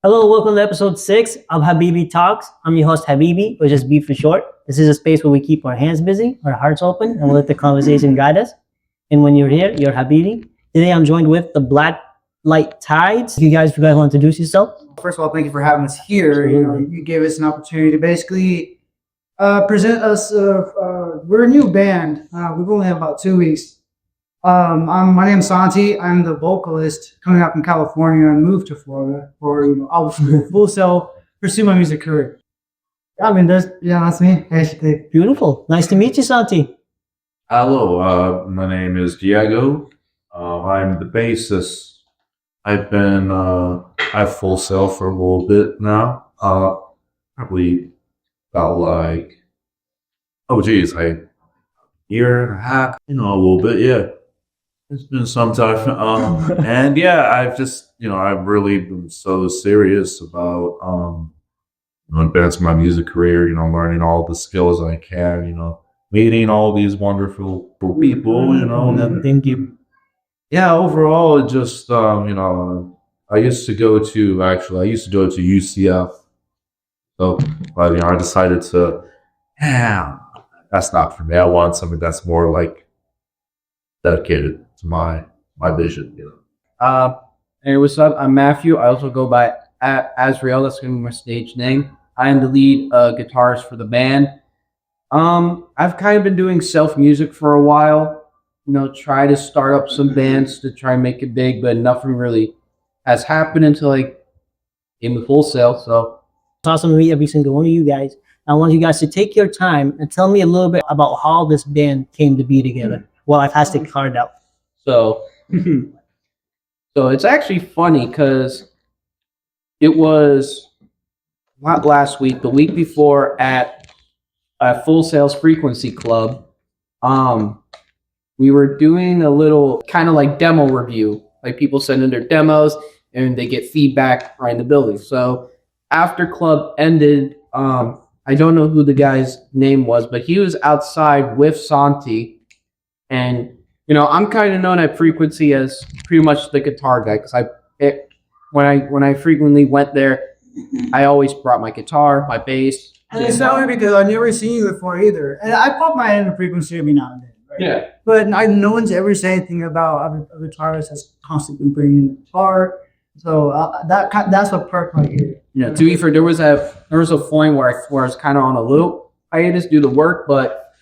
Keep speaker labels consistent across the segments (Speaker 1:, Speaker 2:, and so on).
Speaker 1: Hello, welcome to episode 6 of Habibi Talks. I'm your host, Habibi, or just B for short. This is a space where we keep our hands busy, our hearts open, and we'll let the conversation guide us. And when you're here, you're Habibi. Today I'm joined with the Black Lite Tides. You guys want to introduce yourself?
Speaker 2: First of all, thank you for having us here. You gave us an opportunity to basically present us. We're a new band. We've only had about 2 weeks. My name's Santi. I'm the vocalist coming out from California and moved to Florida for full sail, pursue my music career. That's me basically.
Speaker 1: Beautiful. Nice to meet you, Santi.
Speaker 3: Hello, my name is Diego. I'm the bassist. I've been at Full Sail for a little bit now. Probably about like year and a half, a little bit, yeah. It's been some time. And yeah, I've really been so serious about advancing my music career, learning all the skills I can, meeting all these wonderful people, and
Speaker 1: Thank you.
Speaker 3: yeah, overall, it just, I used to go to UCF. So, but, I decided to, that's not for me. I want something that's more like dedicated to my vision,
Speaker 4: Hey, what's up? I'm Matthew. I also go by Azrael. That's going to be my stage name. I am the lead guitarist for the band. I've kind of been doing self-music for a while. Try to start up some bands to try and make it big, but nothing really has happened until I came to Full Sail. So
Speaker 1: It's awesome to meet every single one of you guys. I want you guys to take your time and tell me a little bit about how this band came to be together. Well, I've passed the card out.
Speaker 4: So it's actually funny because it was not last week, the week before at Full Sail's Frequency Club. We were doing a little kind of like demo review. Like people send in their demos and they get feedback right in the building. So after club ended, I don't know who the guy's name was, but he was outside with Santi. And, I'm kind of known at Frequency as pretty much the guitar guy because when I frequently went there, I always brought my guitar, my bass.
Speaker 2: And it's not only because I've never seen you before either. And I pop my head in Frequency every now and then. Right?
Speaker 4: Yeah.
Speaker 2: But no one's ever said anything about a guitarist that's constantly bringing the guitar. So that's what perked my ear.
Speaker 4: To be fair, there was a point where I was kind of on a little hiatus due to work, but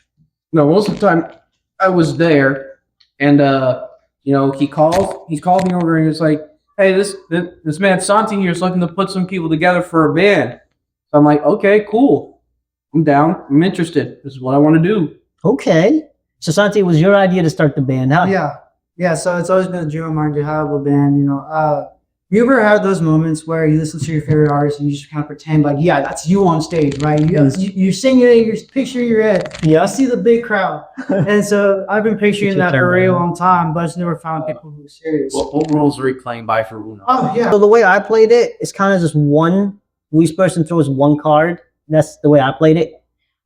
Speaker 4: most of the time I was there, and he called me over and he was like, "Hey, this man Santi here is looking to put some people together for a band." So I'm like, "Okay, cool, I'm down. I'm interested. This is what I want to do."
Speaker 1: Okay. So, Santi, it was your idea to start the band, huh?
Speaker 2: Yeah. So it's always been a dream of mine to have a band. You ever had those moments where you listen to your favorite artist and you just kind of pretend like, yeah, that's you on stage, right? You're singing it, you're picturing your head.
Speaker 1: Yeah.
Speaker 2: I see the big crowd. And so I've been picturing that for a really long time, but I just never found people who were serious.
Speaker 4: What rules are we playing by for Uno?
Speaker 2: Oh, yeah.
Speaker 1: So the way I played it is kind of just each person throws one card. That's the way I played it.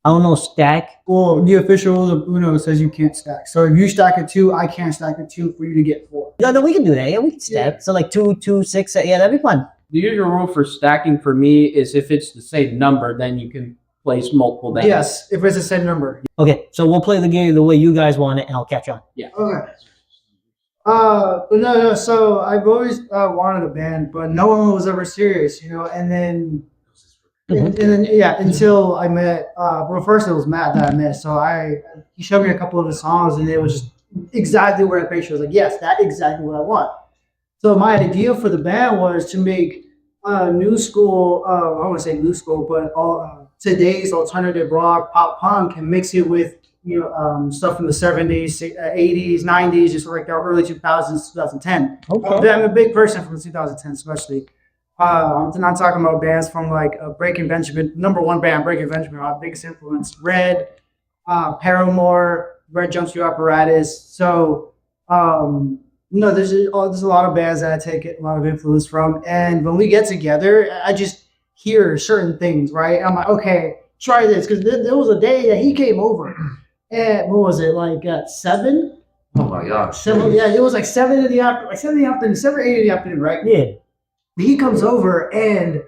Speaker 1: I don't know stack.
Speaker 2: Well, the official rule of Uno says you can't stack. So if you stack a 2, I can't stack a 2 for you to get 4.
Speaker 1: No, we can do that. Yeah, we can stack.
Speaker 2: Yeah.
Speaker 1: So like 2, 6, yeah, that'd be fun.
Speaker 4: The usual rule for stacking for me is if it's the same number, then you can place multiple bands.
Speaker 2: Yes, if it's the same number.
Speaker 1: Okay, so we'll play the game the way you guys want it, and I'll catch on.
Speaker 4: Yeah.
Speaker 2: Okay. But no. So I've always wanted a band, but no one was ever serious, And then, until I met. First it was Matt that I met. So he showed me a couple of his songs, and it was just exactly where I pictured. I was like, yes, that's exactly what I want. So my idea for the band was to make new school. I don't want to say new school, but today's alternative rock, pop punk, and mix it with stuff from the 70s, 80s, 90s, just like the early 2000s, 2010.
Speaker 1: Okay.
Speaker 2: But I'm a big person from the 2010s, especially. I'm not talking about bands from like Breaking Benjamin, number one band, Breaking Benjamin, our biggest influence. Red, Paramore, Red Jumpsuit Apparatus. So, there's a lot of bands that I take a lot of influence from. And when we get together, I just hear certain things, right? I'm like, okay, try this. Because there was a day that he came over. And what was it, like 7?
Speaker 3: Oh my gosh.
Speaker 2: 7, yeah, it was like 7 in the afternoon, 7 or 8 in the afternoon, right?
Speaker 1: Yeah.
Speaker 2: he comes over and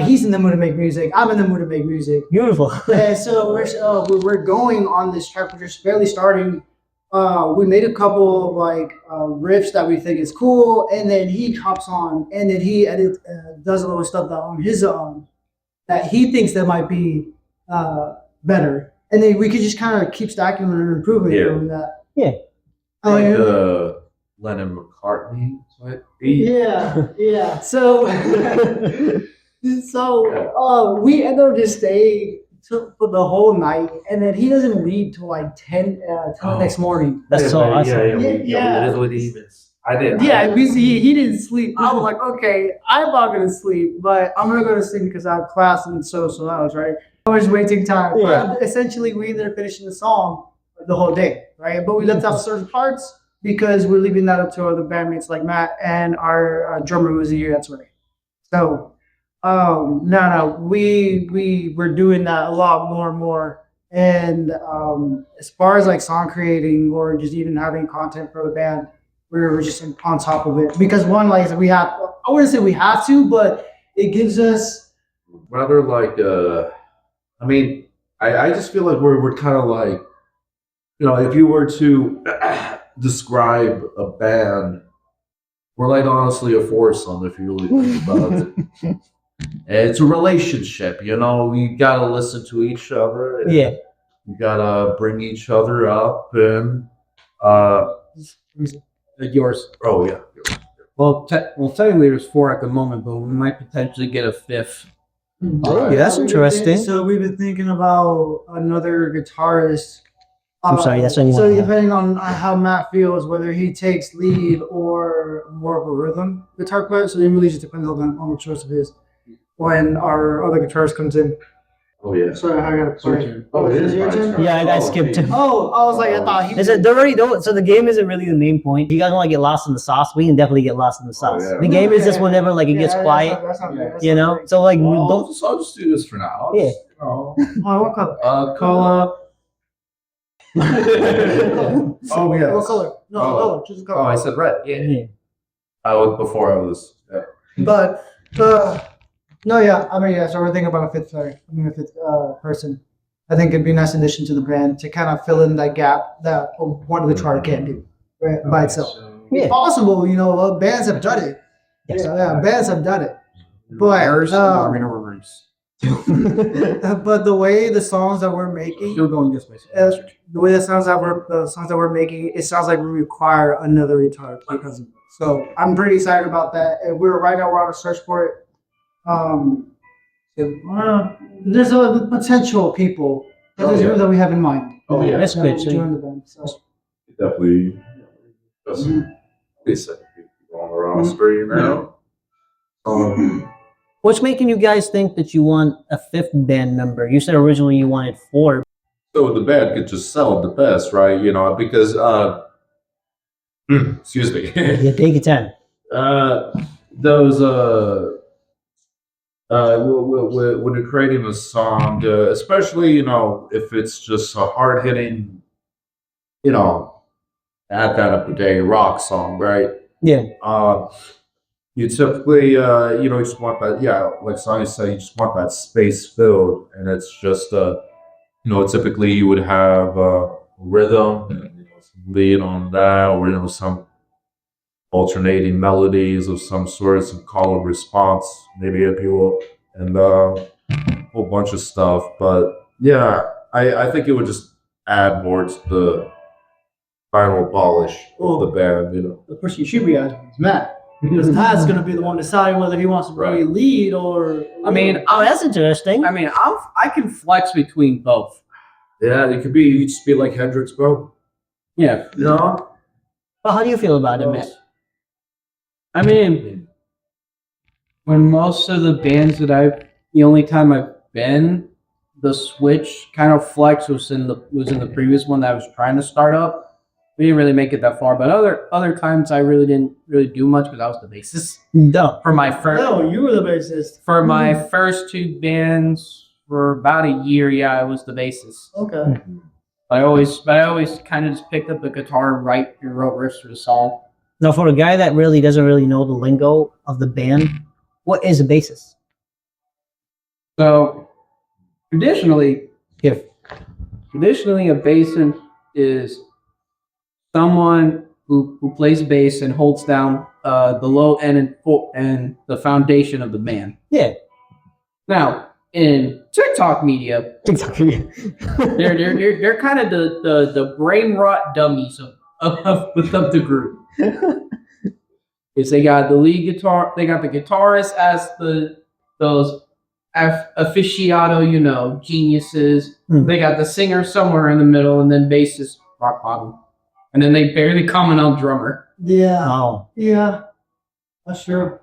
Speaker 2: he's in the mood to make music. I'm in the mood to make music.
Speaker 1: Beautiful.
Speaker 2: And so we're going on this track. We're just barely starting. We made a couple of like riffs that we think is cool, and then he hops on, and then he does a little stuff that on his own that he thinks that might be better, and then we could just kind of keep stacking and improving on that.
Speaker 1: Yeah.
Speaker 2: Oh,
Speaker 3: Like,
Speaker 2: yeah.
Speaker 3: Lennon McCartney type.
Speaker 2: Yeah. So we end up just staying for the whole night, and then he doesn't leave till like 10 the next morning.
Speaker 1: That's so awesome.
Speaker 2: Yeah.
Speaker 3: I did.
Speaker 2: Yeah, he didn't sleep. I was like, okay, I'm not gonna sleep, but I'm gonna go to sleep because I have class in social hours, right? I was wasting time.
Speaker 1: Yeah.
Speaker 2: But essentially, we ended up finishing the song the whole day, right? But we left out certain parts because we're leaving that up to other bandmates like Matt and our drummer who was here. That's right. So, we were doing that a lot more and more. And as far as like song creating or just even having content for the band, we were just on top of it because one, like I said, I wouldn't say we have to, but it gives us
Speaker 3: Rather like, I mean, I just feel like we're kind of like, if you were to describe a band, we're like honestly a foursome if you really think about it. And it's a relationship, we gotta listen to each other. And
Speaker 1: Yeah.
Speaker 3: you gotta bring each other up and
Speaker 4: Yours.
Speaker 3: oh yeah.
Speaker 4: Well, technically there's 4 at the moment, but we might potentially get a 5th.
Speaker 1: Yeah, that's interesting.
Speaker 2: So we've been thinking about another guitarist.
Speaker 1: I'm sorry, that's what you
Speaker 2: so
Speaker 1: want.
Speaker 2: depending on how Matt feels, whether he takes lead or more of a rhythm guitar player. So it really just depends on the choice of his. When our other guitarist comes in.
Speaker 3: Oh yeah.
Speaker 2: Sorry, I gotta play.
Speaker 3: Oh, it is
Speaker 2: your
Speaker 3: my
Speaker 2: turn?
Speaker 3: turn.
Speaker 1: Yeah, I skipped him.
Speaker 2: Oh, I was like, I thought he.
Speaker 1: Is it, they're already don't. So the game isn't really the main point. You guys want to get lost in the sauce? We can definitely get lost in the sauce.
Speaker 3: yeah.
Speaker 1: The game is just whenever like it gets quiet,
Speaker 2: That's not bad. That's
Speaker 1: you
Speaker 2: not
Speaker 1: know.
Speaker 2: bad.
Speaker 1: So like
Speaker 3: Well,
Speaker 1: don't.
Speaker 3: I'll just do this for now.
Speaker 1: Yeah.
Speaker 2: Oh, what color?
Speaker 3: Cola. Oh yeah.
Speaker 2: What color? No,
Speaker 3: Oh.
Speaker 2: color. Choose a color.
Speaker 3: Oh, I said red. Yeah.
Speaker 1: Yeah.
Speaker 3: I was before I was. Yeah.
Speaker 2: But no, yeah. I mean, yeah. So we're thinking about a fifth player. I mean, a fifth person. I think it'd be a nice addition to the band to kind of fill in that gap that one of the guitar can't do right, by itself.
Speaker 1: Yeah.
Speaker 2: It's possible, bands have done it.
Speaker 1: Yes.
Speaker 2: Yeah, bands have done it. But but the way the songs that we're making,
Speaker 4: Still going this way.
Speaker 2: the way the songs that we're making, it sounds like we require another guitar because of it. So I'm pretty excited about that. And right now we're on a search for it. There's a potential people that we have in mind.
Speaker 3: Oh yeah.
Speaker 1: That's
Speaker 2: that
Speaker 1: good.
Speaker 2: will
Speaker 1: So
Speaker 2: join the band. So.
Speaker 3: Definitely. Just a second people on the roster,
Speaker 1: what's making you guys think that you want a 5th band member? You said originally you wanted 4.
Speaker 3: So the band could just sell the best, right? Because excuse me.
Speaker 1: Yeah, take your time.
Speaker 3: Those when you're creating a song, especially if it's just a hard hitting, at that up to date rock song, right?
Speaker 1: Yeah.
Speaker 3: You typically you just want that, like Sonny said, you just want that space filled, and it's just typically you would have rhythm, some lead on that, or some alternating melodies of some sort, some call and response, maybe if you will, and a whole bunch of stuff. But yeah, I think it would just add more to the final polish of the band,
Speaker 2: The person you should be asking is Matt. Because Matt's going to be the one deciding whether he wants to bring a lead or.
Speaker 4: I mean,
Speaker 1: Oh, that's interesting.
Speaker 4: I can flex between both.
Speaker 3: Yeah, it could be, you just be like Hendrix, bro.
Speaker 4: Yeah.
Speaker 1: Well, how do you feel about it, Matt?
Speaker 4: I mean, when most of the bands the only time I've been, the switch kind of flex was in the previous one that I was trying to start up. We didn't really make it that far, but other times I really didn't do much because I was the bassist
Speaker 1: No.
Speaker 4: for my first.
Speaker 2: No, you were the bassist.
Speaker 4: For my first 2 bands, for about a year, yeah, I was the bassist.
Speaker 2: Okay.
Speaker 4: But I always kind of just picked up the guitar and wrote riffs for the song.
Speaker 1: Now, for a guy that really doesn't really know the lingo of the band, what is a bassist?
Speaker 4: So traditionally,
Speaker 1: Here.
Speaker 4: a bassist is someone who plays bass and holds down the low end and the foundation of the band.
Speaker 1: Yeah.
Speaker 4: Now, in TikTok media,
Speaker 1: TikTok.
Speaker 4: they're kind of the brain rot dummies of the group. Is they got the lead guitar, they got the guitarist as those aficionado, geniuses. They got the singer somewhere in the middle, and then bassist rock bottom, and then they barely comment on drummer.
Speaker 2: Yeah.
Speaker 1: Oh.
Speaker 2: Yeah. That's true.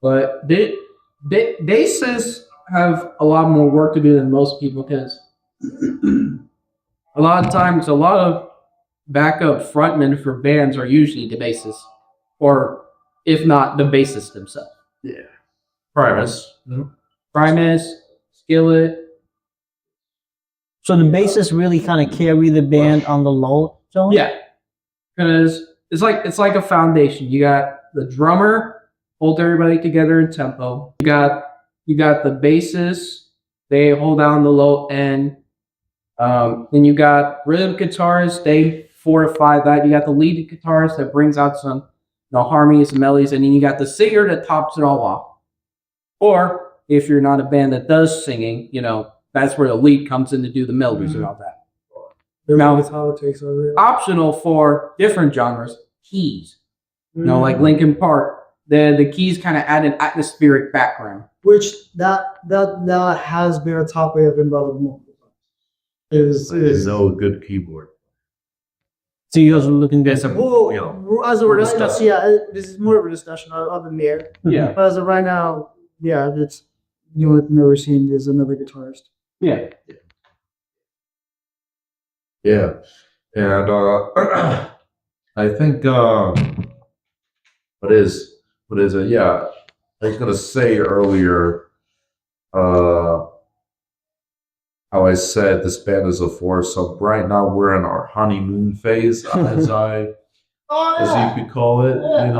Speaker 4: But bassists have a lot more work to do than most people because a lot of times, a lot of backup frontmen for bands are usually the bassist, or if not, the bassist themselves.
Speaker 3: Yeah. Primus.
Speaker 4: Primus, Skillet.
Speaker 1: So the bassists really kind of carry the band on the low zone?
Speaker 4: Yeah, because it's like a foundation. You got the drummer, hold everybody together in tempo. You got the bassist, they hold down the low end. Then you got rhythm guitarists, they fortify that. You got the lead guitarist that brings out some harmonies and melodies, and then you got the singer that tops it all off. Or if you're not a band that does singing, that's where the lead comes in to do the melodies and all that. Now,
Speaker 2: politics over it.
Speaker 4: Optional for different genres, keys. Like Linkin Park, the keys kind of add an atmospheric background.
Speaker 2: Which that has been a topic I've been about multiple times. Is
Speaker 3: no good keyboard.
Speaker 1: So you guys are looking
Speaker 4: There's
Speaker 1: at
Speaker 4: a
Speaker 2: well, as of right now, this is more of a discussion of the mirror.
Speaker 4: yeah.
Speaker 2: But as of right now, it's the only thing that we're seeing is another guitarist.
Speaker 4: Yeah.
Speaker 3: Yeah. And I think what is it? Yeah. I was gonna say earlier how I said this band is a foursome. Right now we're in our honeymoon phase, as you could call it.
Speaker 2: I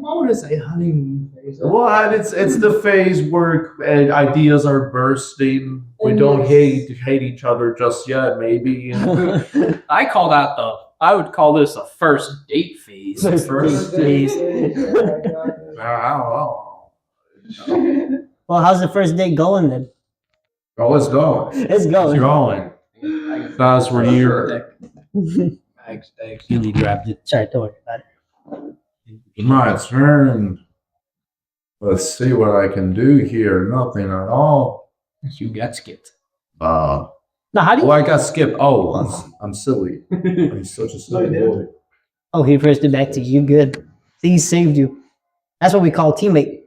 Speaker 2: wouldn't say honeymoon phase.
Speaker 3: Well, it's the phase where ideas are bursting. We don't hate each other just yet. Maybe
Speaker 4: I would call this a first date phase.
Speaker 1: First phase.
Speaker 3: I don't know.
Speaker 1: Well, how's the first date going then?
Speaker 3: Oh, let's go.
Speaker 1: It's
Speaker 3: It's
Speaker 1: going.
Speaker 3: going. That's where you're.
Speaker 1: Really grabbed it. Sorry, don't worry about it.
Speaker 3: My turn. Let's see what I can do here. Nothing at all.
Speaker 4: You got skipped.
Speaker 1: Now, how do you?
Speaker 3: Oh, I got skipped. Oh, I'm silly. I'm such a silly boy.
Speaker 1: Oh, he first it back to you. Good. See, he saved you. That's what we call teammate.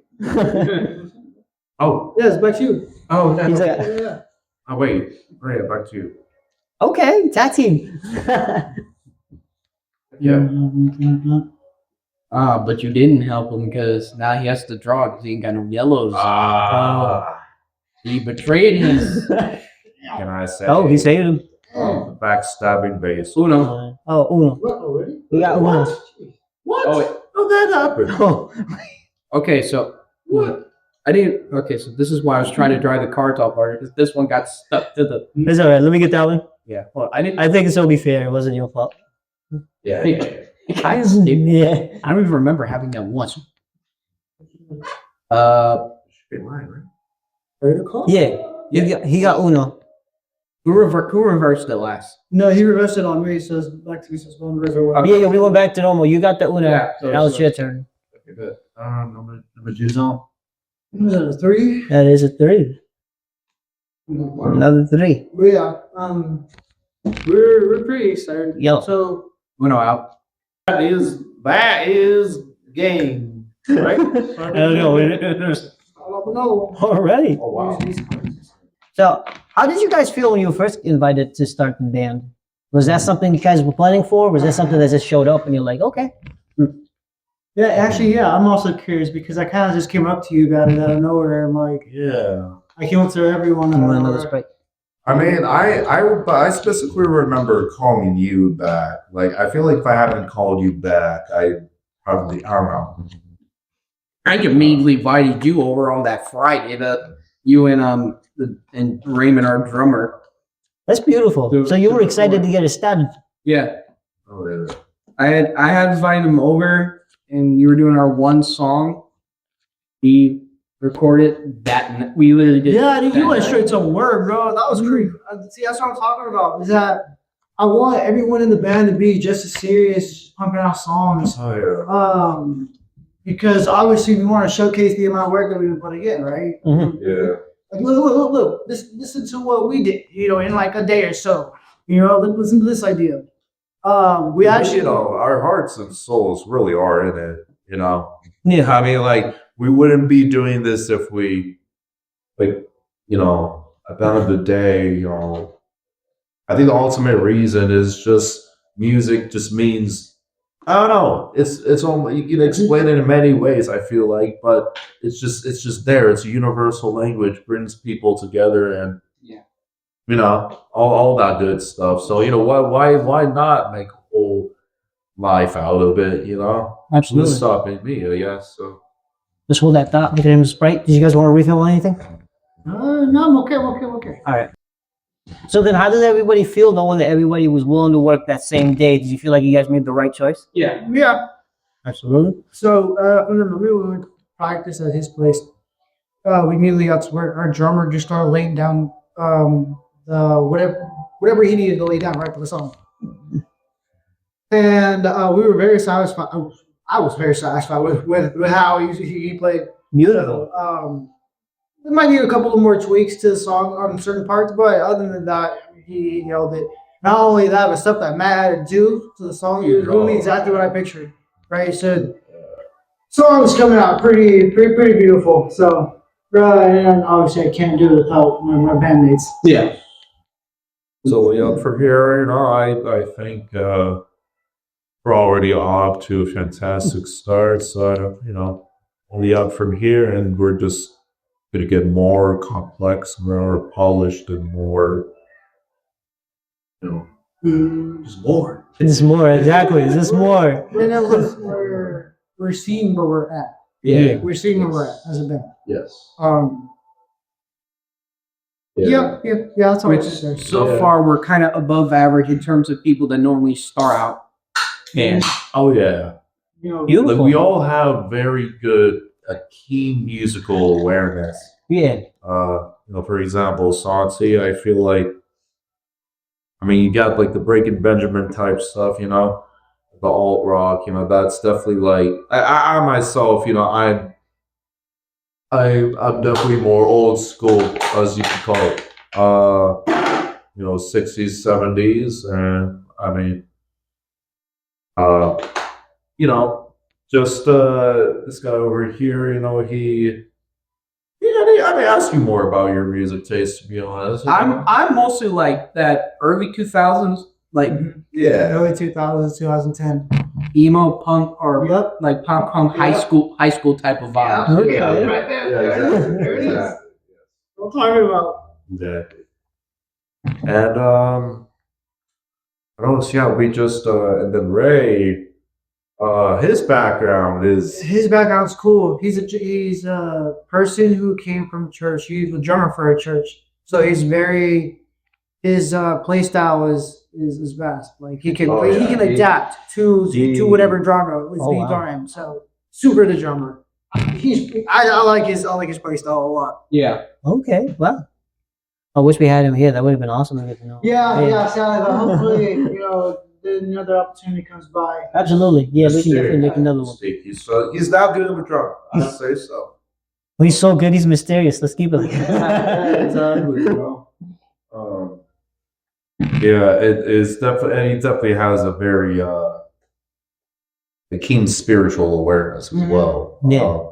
Speaker 3: Oh,
Speaker 2: Yeah, it's back to you.
Speaker 3: oh,
Speaker 1: He's
Speaker 3: that,
Speaker 1: like,
Speaker 2: Yeah.
Speaker 3: oh, wait. Right, back to you.
Speaker 1: okay, tag team.
Speaker 3: Yeah.
Speaker 4: But you didn't help him because now he has to draw because he ain't got no yellows. He betrayed his
Speaker 3: Can I say?
Speaker 1: Oh, he saved him.
Speaker 3: Backstabbing base.
Speaker 4: Uno.
Speaker 1: Uno.
Speaker 2: What already?
Speaker 1: We got Uno.
Speaker 3: What?
Speaker 4: Oh, wait.
Speaker 3: How that happened?
Speaker 1: Oh,
Speaker 4: Okay, so
Speaker 3: What?
Speaker 4: I didn't. Okay, so this is why I was trying to drive the cards all apart because this one got stuck to the.
Speaker 1: it's all right. Let me get that one.
Speaker 4: Yeah. Well, I didn't.
Speaker 1: I think it's only fair. It wasn't your fault.
Speaker 3: Yeah.
Speaker 4: I don't
Speaker 1: Yeah.
Speaker 4: even remember having that once.
Speaker 3: Should be mine, right?
Speaker 2: Ready to call?
Speaker 1: Yeah. He got Uno.
Speaker 4: Who reversed it last?
Speaker 2: No, he reversed it on me. He says back to me. Says one river.
Speaker 1: Yeah, we went back to normal. You got the Uno.
Speaker 4: Yeah,
Speaker 1: Now it's your turn.
Speaker 3: Okay, good. Number 2 zone.
Speaker 2: Was that a 3?
Speaker 1: That is a 3. Another 3.
Speaker 2: But yeah, we're pretty excited.
Speaker 1: Yo.
Speaker 2: So
Speaker 4: Uno out.
Speaker 3: That is game, right?
Speaker 1: I don't know. There's
Speaker 2: I don't know.
Speaker 1: already.
Speaker 3: Oh wow.
Speaker 1: So, how did you guys feel when you were first invited to start the band? Was that something you guys were planning for? Was that something that just showed up and you're like, okay?
Speaker 2: Yeah, actually, yeah. I'm also curious because I kind of just came up to you guys out of nowhere. I'm like,
Speaker 3: Yeah.
Speaker 2: I came up to everyone.
Speaker 1: I'm
Speaker 2: out of
Speaker 1: gonna
Speaker 2: nowhere.
Speaker 1: Sprite.
Speaker 3: I mean, I specifically remember calling you back. Like, I feel like if I hadn't called you back, I don't know.
Speaker 4: I immediately invited you over on that Friday. You and Raymond, our drummer.
Speaker 1: That's beautiful. So you were excited to get it started.
Speaker 4: Yeah,
Speaker 3: Oh yeah.
Speaker 4: I had invited him over, and you were doing our one song. He recorded that. We literally did.
Speaker 2: Yeah, dude,
Speaker 4: that
Speaker 2: you went
Speaker 4: night.
Speaker 2: straight to work, bro. That was crazy. See, that's what I'm talking about. Is that I want everyone in the band to be just as serious, pumping out songs.
Speaker 3: Oh
Speaker 2: Because obviously we want to showcase the amount of work that we've been putting in, right?
Speaker 1: Mhm.
Speaker 3: yeah. Yeah.
Speaker 2: Like, look. Listen to what we did, in like a day or so. Listen to this idea. We actually,
Speaker 3: You know, our hearts and souls really are in it. You know.
Speaker 1: Yeah.
Speaker 3: I mean, like, we wouldn't be doing this if we, like, at the end of the day, I think the ultimate reason is just music just means, I don't know, it's only, you can explain it in many ways, I feel like, but it's just there. It's a universal language, brings people together, and,
Speaker 4: Yeah.
Speaker 3: all that good stuff. So, why not make a whole life out of it,
Speaker 1: Absolutely.
Speaker 3: Who's stopping me, I guess, so.
Speaker 1: Just hold that thought. Get him Sprite. Did you guys want to refill anything?
Speaker 2: no, I'm okay.
Speaker 1: All right. So then, how did everybody feel knowing that everybody was willing to work that same day? Did you feel like you guys made the right choice?
Speaker 4: Yeah.
Speaker 2: Yeah.
Speaker 1: Absolutely.
Speaker 2: So, we went to practice at his place. We immediately got to work. Our drummer just started laying down the whatever he needed to lay down right for the song. And we were very satisfied. I was very satisfied with how he played.
Speaker 1: Beautiful.
Speaker 2: We might need a couple of more tweaks to the song on certain parts, but other than that, he nailed it. Not only that, but stuff that Matt had to do to the song is really exactly what I pictured. Right? So, song was coming out pretty beautiful. So, and obviously I can't do it without my bandmates.
Speaker 4: Yeah.
Speaker 3: So from here, I think we're already off to a fantastic start. So only up from here, and we're just gonna get more complex, more polished, and more, just more.
Speaker 1: This more, exactly. Is this more?
Speaker 2: And then we're seeing where we're at.
Speaker 4: Yeah.
Speaker 2: We're seeing where we're at as a band.
Speaker 3: Yes.
Speaker 2: Yeah, that's all I
Speaker 4: Which
Speaker 2: can say.
Speaker 4: so
Speaker 3: Yeah.
Speaker 4: far we're kind of above average in terms of people that normally start out. And
Speaker 3: Oh yeah.
Speaker 1: Beautiful.
Speaker 3: Like we all have very good, keen musical awareness.
Speaker 1: Yeah.
Speaker 3: For example, Santi, I feel like, you got like the Breaking Benjamin type stuff, the alt rock, that's definitely like, I myself, I'm definitely more old school, as you can call it. 60s, 70s, and just this guy over here, I may ask you more about your music taste, to be honest.
Speaker 4: I'm mostly like that early 2000s, like
Speaker 3: yeah.
Speaker 2: Early 2000s, 2010.
Speaker 4: emo punk or
Speaker 2: Yep.
Speaker 4: like pop punk high school type of vibe.
Speaker 1: Okay.
Speaker 2: There it is. What I'm talking about.
Speaker 3: Exactly. And I don't see how we just and then Ray, his background is
Speaker 2: His background's cool. He's a person who came from church. He's a drummer for a church, so his play style is vast. Like he can
Speaker 3: Oh,
Speaker 2: he
Speaker 3: yeah.
Speaker 2: can adapt to whatever genre is
Speaker 1: Oh,
Speaker 2: being
Speaker 1: wow.
Speaker 2: thrown at him. So super the drummer. I like his play style a lot.
Speaker 4: Yeah.
Speaker 1: Okay. Well, I wish we had him here. That would have been awesome to get to know.
Speaker 2: Yeah. Sadly, but hopefully another opportunity comes by.
Speaker 1: Absolutely. Yeah, we can definitely make another one.
Speaker 3: He's that good of a drummer. I'd say so.
Speaker 1: Well, he's so good. He's mysterious. Let's keep it like that.
Speaker 3: Exactly. Yeah, it is definitely, and he definitely has a very a keen spiritual awareness as well.
Speaker 1: Yeah.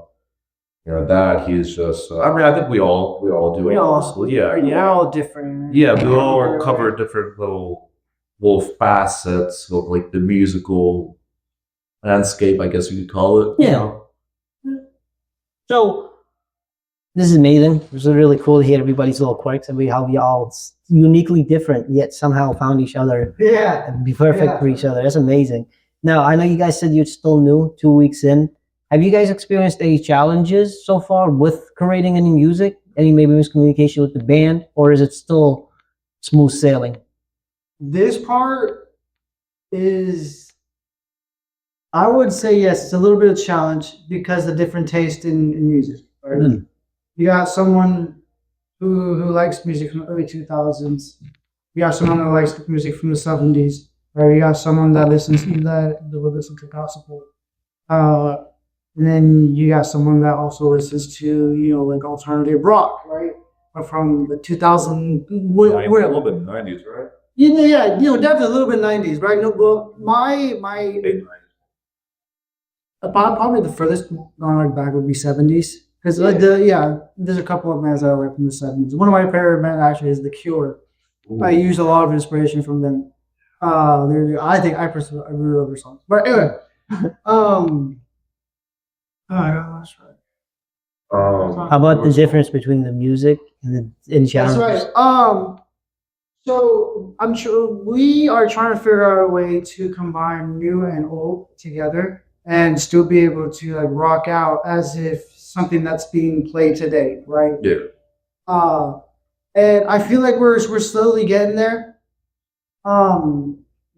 Speaker 3: That he's just. I think we all do.
Speaker 2: We all
Speaker 3: honestly. Yeah.
Speaker 2: They're all different.
Speaker 3: Yeah, we all cover different little facets of like the musical landscape, I guess you could call it.
Speaker 1: Yeah. So this is amazing. It was really cool to hear everybody's little quirks and how we all uniquely different yet somehow found each other
Speaker 2: Yeah.
Speaker 1: and be perfect
Speaker 2: Yeah.
Speaker 1: for each other. That's amazing. Now I know you guys said you're still new, 2 weeks in. Have you guys experienced any challenges so far with creating any music? Any maybe miscommunication with the band, or is it still smooth sailing?
Speaker 2: This part is, I would say, yes, it's a little bit of challenge because of different taste in music. Right?
Speaker 1: Mm.
Speaker 2: You got someone who likes music from the early 2000s. You got someone that likes music from the 70s. Right? You got someone that listens that will listen to gospel. And then you got someone that also listens to, like alternative rock, right? Or from the 2000,
Speaker 3: A little bit 90s, right?
Speaker 2: yeah, definitely a little bit 90s, right? No, well, my probably the furthest going back would be 70s, because there's a couple of bands that I like from the 70s. One of my favorite bands actually is The Cure.
Speaker 3: Ooh.
Speaker 2: I use a lot of inspiration from them. I personally I really love their songs. But anyway, that's right.
Speaker 1: How about the difference between the music and the
Speaker 2: That's
Speaker 1: genres?
Speaker 2: right. So I'm sure we are trying to figure out a way to combine new and old together and still be able to like rock out as if something that's being played today, right?
Speaker 3: Yeah.
Speaker 2: And I feel like we're slowly getting there.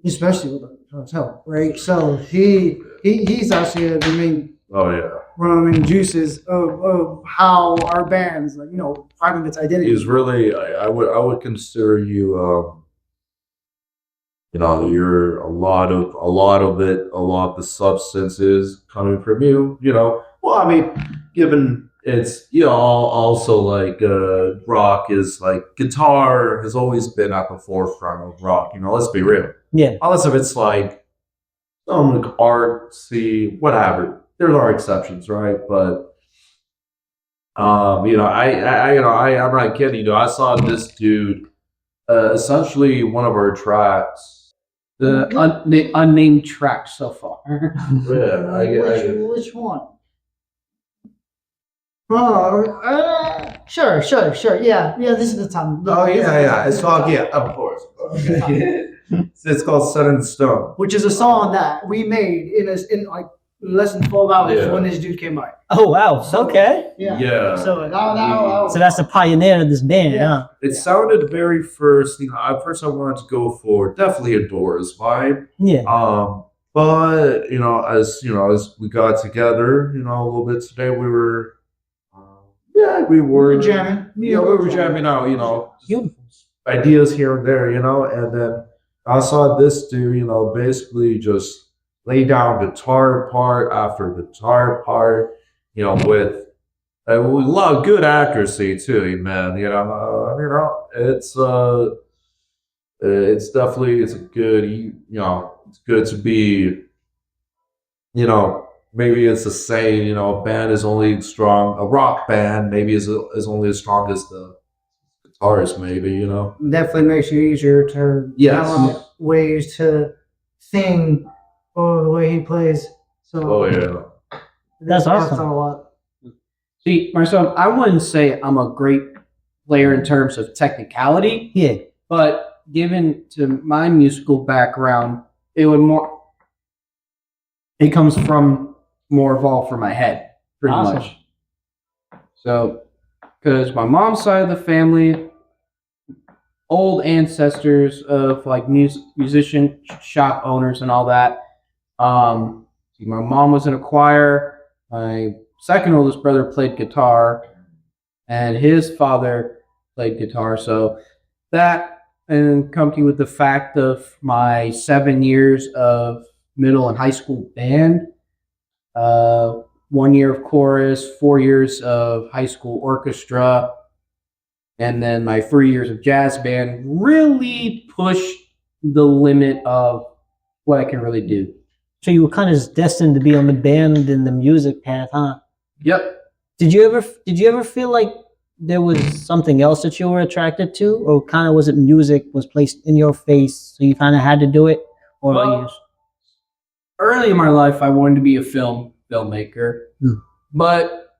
Speaker 2: Especially with the hotel, right? So he's actually the main
Speaker 3: Oh yeah.
Speaker 2: one of the main juices of how our band's like, finding its identity.
Speaker 3: He's really. I would consider you. You're a lot of it. A lot of the substance is coming from you. Well, I mean, given it's also like rock is like guitar has always been at the forefront of rock. Let's be real.
Speaker 1: Yeah.
Speaker 3: Unless if it's like some like artsy, whatever. There are exceptions, right? But I'm not kidding. I saw this dude. Essentially, one of our tracks.
Speaker 4: The unnamed track so far.
Speaker 3: Yeah,
Speaker 2: Which one? Oh, sure. Yeah, this is the time.
Speaker 3: Oh yeah. It's called of course. Okay. It's called Set in Stone.
Speaker 2: Which is a song that we made in like less than 12 hours
Speaker 3: Yeah.
Speaker 2: when this dude came by.
Speaker 1: Oh wow, okay.
Speaker 3: Yeah.
Speaker 2: So that
Speaker 1: So that's the pioneer of this band,
Speaker 2: Yeah.
Speaker 1: huh?
Speaker 3: It sounded very first. At first I wanted to go for definitely a Doors vibe.
Speaker 1: Yeah.
Speaker 3: But as we got together, a little bit today, we were we were
Speaker 2: jamming.
Speaker 3: Yeah, we were jamming out,
Speaker 1: Beautiful.
Speaker 3: ideas here and there, and then I saw this dude, basically just lay down guitar part after guitar part, with a lot of good accuracy too, man. It's definitely it's a good, it's good to be, maybe it's the saying, a band is only strong, a rock band maybe is only as strong as the guitarist, maybe,
Speaker 2: Definitely makes it easier to
Speaker 3: Yes.
Speaker 2: develop ways to sing or the way he plays. So
Speaker 3: Oh yeah.
Speaker 1: That's awesome.
Speaker 2: a lot.
Speaker 4: See, myself, I wouldn't say I'm a great player in terms of technicality,
Speaker 1: Yeah.
Speaker 4: but given to my musical background, it comes from more evolved from my head, pretty
Speaker 1: Awesome.
Speaker 4: much. So, because my mom's side of the family, old ancestors of like musician shop owners and all that. My mom was in a choir. My second oldest brother played guitar, and his father played guitar. So that, and company with the fact of my 7 years of middle and high school band, 1 year of chorus, 4 years of high school orchestra, and then my 3 years of jazz band really pushed the limit of what I can really do.
Speaker 1: So you were kind of just destined to be on the band and the music path, huh?
Speaker 4: Yep.
Speaker 1: Did you ever feel like there was something else that you were attracted to, or kind of was it music was placed in your face, so you kind of had to do it, or
Speaker 4: Well, early in my life, I wanted to be a filmmaker, but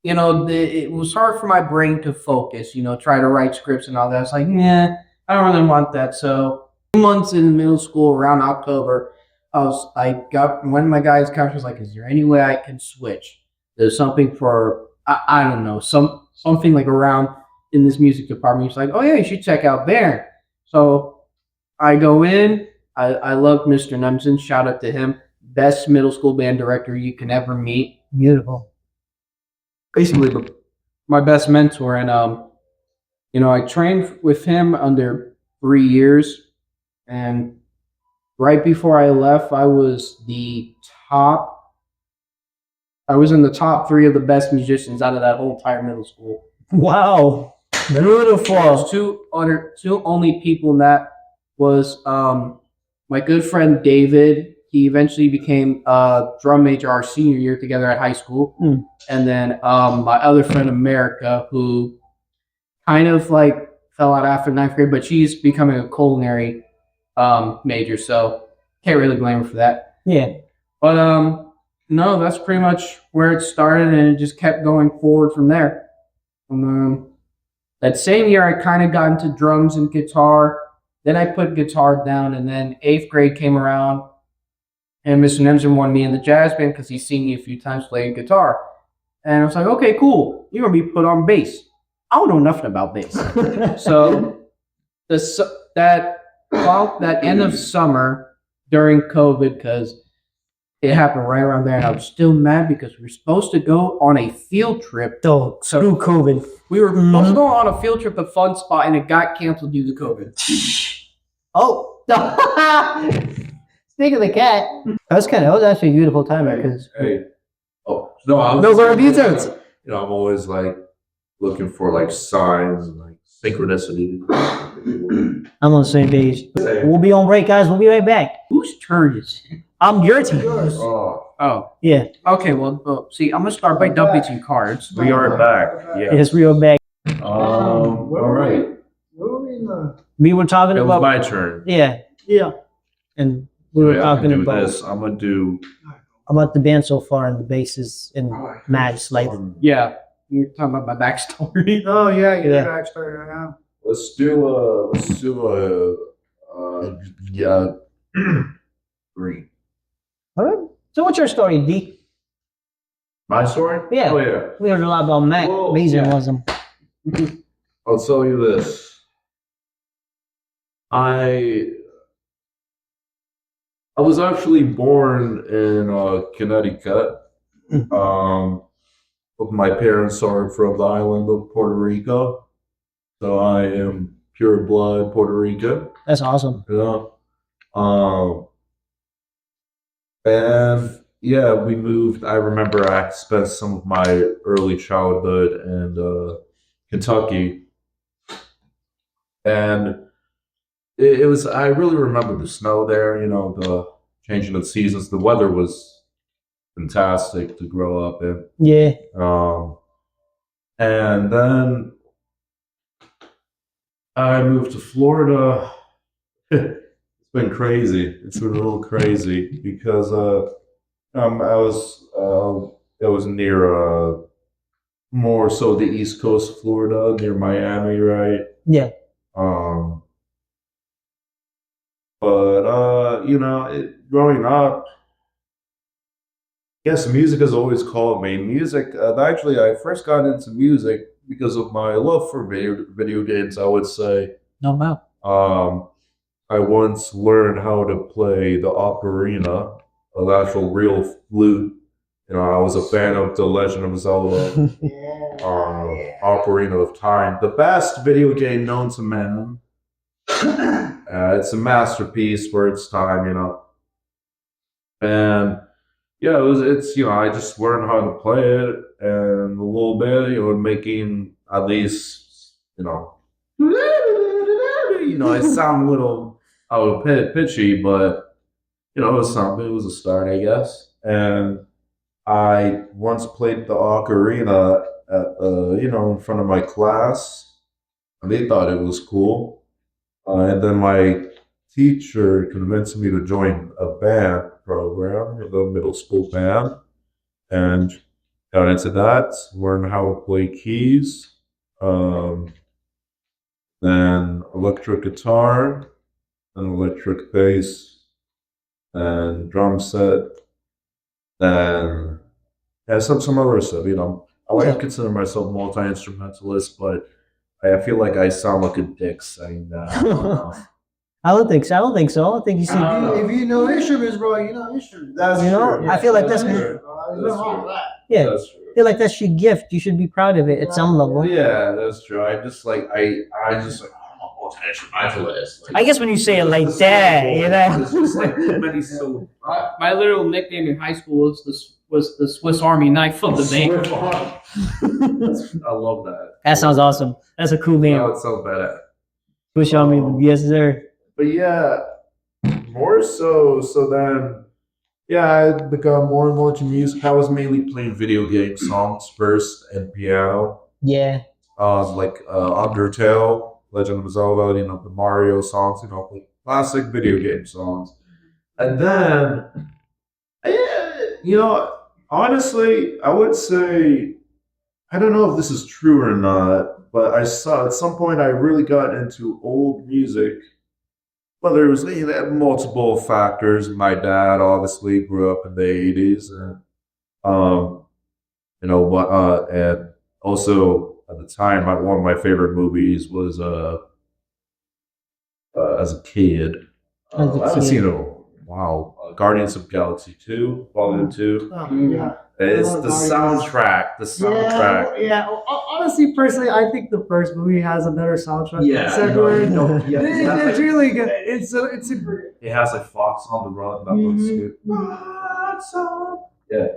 Speaker 4: it was hard for my brain to focus. Try to write scripts and all that. It's like, yeah, I don't really want that. So 2 months in middle school, around October, I got one of my guys' couch was like, "Is there any way I can switch? There's something for I don't know something like around in this music department." He's like, "Oh yeah, you should check out Baron." So I go in. I love Mr. Nemson. Shout out to him. Best middle school band director you can ever meet.
Speaker 1: Beautiful.
Speaker 4: Basically, my best mentor, and I trained with him under 3 years, and right before I left, I was in the top three of the best musicians out of that whole entire middle school.
Speaker 1: Wow. Beautiful.
Speaker 4: There's two only people in that was my good friend David. He eventually became a drum major our senior year together at high school. And then my other friend America, who kind of like fell out after ninth grade, but she's becoming a culinary major, so can't really blame her for that.
Speaker 1: Yeah.
Speaker 4: But no, that's pretty much where it started, and it just kept going forward from there. That same year, I kind of got into drums and guitar. Then I put guitar down, and then 8th grade came around, and Mr. Nemson wanted me in the jazz band because he's seen me a few times playing guitar. And I was like, okay, cool. You're going to be put on bass. I don't know nothing about bass. So that end of summer during COVID, because it happened right around there, and I was still mad because we were supposed to go on a field trip.
Speaker 1: So screw COVID.
Speaker 4: We were supposed to go on a field trip at Fun Spot, and it got canceled due to COVID.
Speaker 1: Oh. Speaking of the cat, that was actually a beautiful time because
Speaker 3: Hey. Oh, no, I was
Speaker 1: no, go to
Speaker 3: saying,
Speaker 1: details.
Speaker 3: you know, I'm always like looking for like signs and like synchronicity.
Speaker 1: I'm on the same page. We'll be on break, guys. We'll be right back.
Speaker 4: Whose turn is it?
Speaker 1: I'm your team.
Speaker 4: Oh,
Speaker 1: Yeah.
Speaker 4: okay. Well, see, I'm gonna start by dumping some cards.
Speaker 3: We are back. Yeah.
Speaker 1: Yes, we are back.
Speaker 3: All right.
Speaker 1: We were talking
Speaker 3: It was
Speaker 1: about
Speaker 3: my turn.
Speaker 1: yeah, and we were
Speaker 3: So, yeah,
Speaker 1: talking
Speaker 3: do
Speaker 1: about
Speaker 3: this. I'm gonna do.
Speaker 1: the band so far and the basses and Mad's life.
Speaker 4: Yeah, you're talking about my backstory.
Speaker 2: Oh yeah, you
Speaker 1: Yeah.
Speaker 2: backstory. Yeah.
Speaker 3: Let's do yeah. Green.
Speaker 1: All right. So what's your story, D?
Speaker 3: My story?
Speaker 1: Yeah.
Speaker 3: Oh yeah.
Speaker 1: We heard a lot about Mac.
Speaker 3: Well,
Speaker 1: Amazing
Speaker 4: yeah.
Speaker 1: was him.
Speaker 3: I'll tell you this. I was actually born in Connecticut. But my parents are from the island of Puerto Rico, so I am pure blood Puerto Rican.
Speaker 1: That's awesome.
Speaker 3: Yeah. And yeah, we moved. I remember I spent some of my early childhood in Kentucky, and it was. I really remember the snow there. You know, the changing of seasons. The weather was fantastic to grow up in.
Speaker 1: Yeah.
Speaker 3: And then I moved to Florida. It's been crazy. It's been a little crazy because I was near more so the East Coast of Florida, near Miami, right?
Speaker 1: Yeah.
Speaker 3: But you know, growing up, yes, music has always called me. Music, actually, I first got into music because of my love for video games, I would say.
Speaker 1: No doubt.
Speaker 3: I once learned how to play the ocarina, an actual real flute. You know, I was a fan of The Legend of Zelda, Ocarina of Time, the best video game known to man. It's a masterpiece for its time, you know. And yeah, it's you know, I just learned how to play it, and a little bit, you know, making at least, you know, it sounds a little pitchy, but you know, it was something. It was a start, I guess. And I once played the ocarina at in front of my class, and they thought it was cool. And then my teacher convinced me to join a band program, the middle school band, and got into that, learned how to play keys, then electric guitar, then electric bass, and drum set, then yeah, some other stuff. You know, I like to consider myself multi instrumentalist, but I feel like I sound like a dick saying that.
Speaker 1: I don't think so. I don't think so. I think you should.
Speaker 2: If you know instruments, bro, you know instruments.
Speaker 3: That's
Speaker 1: You know,
Speaker 3: true.
Speaker 1: I feel like that's
Speaker 3: true.
Speaker 2: There's nothing wrong with that.
Speaker 1: yeah.
Speaker 3: That's true.
Speaker 1: I feel like that's your gift. You should be proud of it at some level.
Speaker 3: Yeah, that's true. I just like I'm a multi-instrumentalist.
Speaker 1: I guess when you say it like that, you know.
Speaker 3: It's just like too many syllables.
Speaker 4: My literal nickname in high school was the Swiss Army knife of the band.
Speaker 3: I love that.
Speaker 1: That sounds awesome. That's a cool
Speaker 3: Now
Speaker 1: name.
Speaker 3: it's so bad.
Speaker 1: Push on me, yes sir.
Speaker 3: But yeah, more so. So then, yeah, I become more and more into music. I was mainly playing video game songs first and piano.
Speaker 1: Yeah.
Speaker 3: Like Undertale, Legend of Zelda, you know, the Mario songs, you know, like classic video game songs. And then, yeah, you know, honestly, I would say, I don't know if this is true or not, but I saw at some point I really got into old music. Whether it was, you know, multiple factors. My dad obviously grew up in the 80s, and you know, and also at the time, one of my favorite movies was as a kid.
Speaker 1: As a
Speaker 3: I haven't
Speaker 1: kid.
Speaker 3: seen it in a while. Guardians of Galaxy 2, Volume 2.
Speaker 2: Yeah.
Speaker 3: It's the soundtrack. The soundtrack.
Speaker 2: Yeah. Honestly, personally, I think the first movie has a better soundtrack.
Speaker 3: Yeah,
Speaker 2: than the second
Speaker 3: no,
Speaker 2: one.
Speaker 3: no, yeah,
Speaker 2: It's really good. It's a
Speaker 3: It has like Fox on the Run. That one's good. Yeah.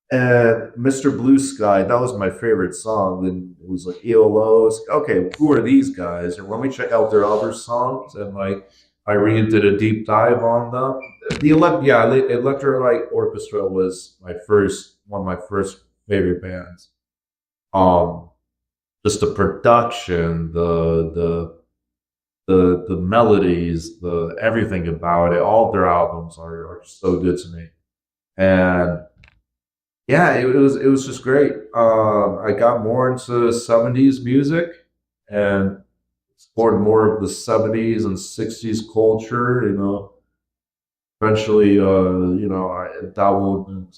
Speaker 3: And Mr. Blue Sky, that was my favorite song. And it was like ELO's. Okay, who are these guys? And let me check out their other songs. And like, I really did a deep dive on them. The Electro Light Orchestra was one of my first favorite bands. Just the production, the melodies, the everything about it. All their albums are so good to me, and yeah, it was just great. I got more into 70s music and explored more of the 70s and 60s culture. You know, eventually, you know, I dabbled and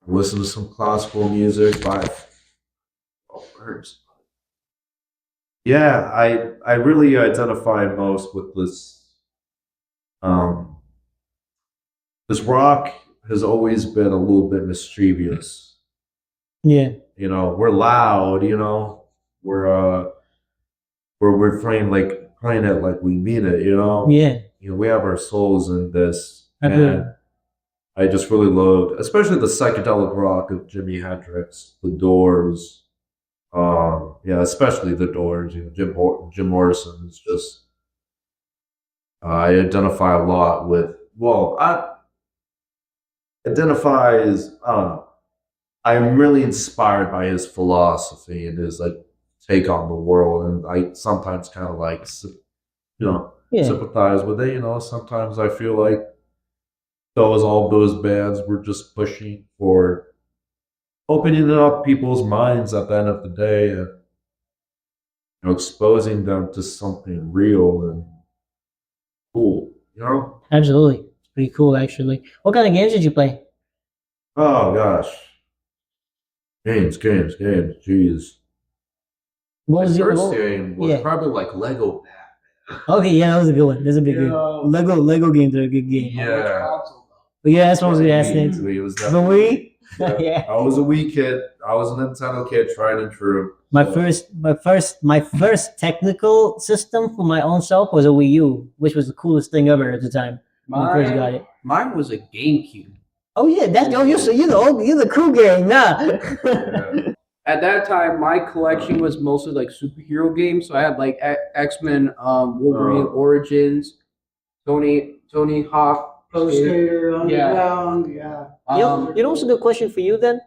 Speaker 3: listened to some classical music by birds. Yeah, I really identify most with um this rock has always been a little bit mischievous.
Speaker 1: Yeah.
Speaker 3: You know, we're loud, you know, we're playing it like we mean it, you know.
Speaker 1: Yeah.
Speaker 3: You know, we have our souls in this.
Speaker 1: I agree.
Speaker 3: And I just really loved, especially the psychedelic rock of Jimi Hendrix, The Doors. Yeah, especially The Doors. You know, Jim Morrison is just. I identify a lot with. Well, I identify as I don't know. I'm really inspired by his philosophy and his like take on the world, and I sometimes kind of like, you know,
Speaker 1: Yeah.
Speaker 3: sympathize with it. You know, sometimes I feel like all those bands were just pushing for opening up people's minds at the end of the day and, you know, exposing them to something real and cool, you know?
Speaker 1: Absolutely. It's pretty cool actually. What kind of games did you play?
Speaker 3: Oh gosh. Games. Jeez.
Speaker 1: What was
Speaker 3: The
Speaker 1: your
Speaker 3: first game was
Speaker 1: yeah.
Speaker 3: probably like Lego.
Speaker 1: Okay, yeah, that was a good one. That's a big one. Lego games are a good game.
Speaker 3: Yeah.
Speaker 1: But yeah, that's what I was gonna ask
Speaker 3: Wii.
Speaker 1: next.
Speaker 3: It was
Speaker 1: The
Speaker 3: definitely-
Speaker 1: Wii?
Speaker 3: Yeah.
Speaker 1: Yeah.
Speaker 3: I was a Wii kid. I was a Nintendo kid, tried and true.
Speaker 1: My
Speaker 3: So-
Speaker 1: first technical system for my own self was a Wii U, which was the coolest thing ever at the time when I first got it.
Speaker 4: Mine was a GameCube.
Speaker 1: Oh yeah, you're the cool gang, nah.
Speaker 3: Yeah.
Speaker 4: At that time, my collection was mostly like superhero games. So I had like X-Men, Wolverine Origins, Tony Hawk,
Speaker 2: Pro Skater,
Speaker 4: Yeah.
Speaker 2: Underground, yeah.
Speaker 1: You know what's a good question for you then?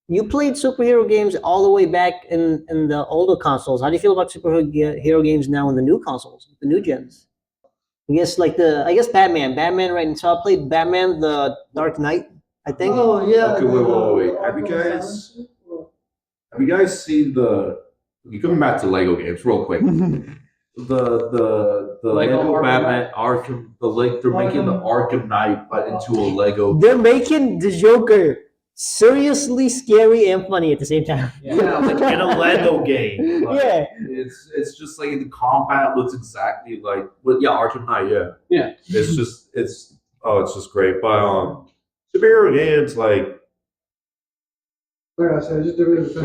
Speaker 1: You played superhero games all the way back in the older consoles. How do you feel about superhero games now in the new consoles, the new gens? I guess Batman right now. So I played Batman: The Dark Knight. I think.
Speaker 2: Oh yeah.
Speaker 3: Okay, wait. Have you guys seen the? You coming back to Lego games real quick? the
Speaker 4: Lego
Speaker 3: Lego
Speaker 4: Arkham
Speaker 3: Batman Arkham, they're making the Arkham Knight but into a Lego.
Speaker 1: They're making the Joker seriously scary and funny at the same time.
Speaker 3: Yeah, like in a Lego game. Like,
Speaker 1: Yeah.
Speaker 3: It's just like the combat looks exactly like Arkham Knight, yeah.
Speaker 4: Yeah.
Speaker 3: It's just great. But superhero games like
Speaker 2: Yeah, so just do it.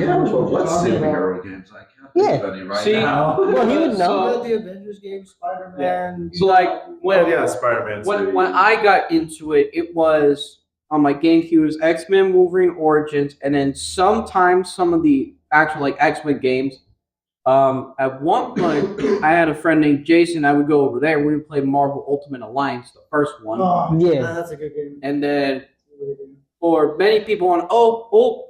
Speaker 3: what's superhero games? I can't think of any right
Speaker 4: See,
Speaker 3: now.
Speaker 1: Well, he would know.
Speaker 2: The Avengers game, Spider-Man.
Speaker 4: So like when
Speaker 3: Spider-Man.
Speaker 4: when I got into it, it was on my GameCube. It was X-Men, Wolverine Origins, and then sometimes some of the actual like X-Men games. At one point, I had a friend named Jason. I would go over there. We would play Marvel Ultimate Alliance, the first one,
Speaker 2: Oh,
Speaker 1: Yeah.
Speaker 2: that's a good game.
Speaker 4: and then for many people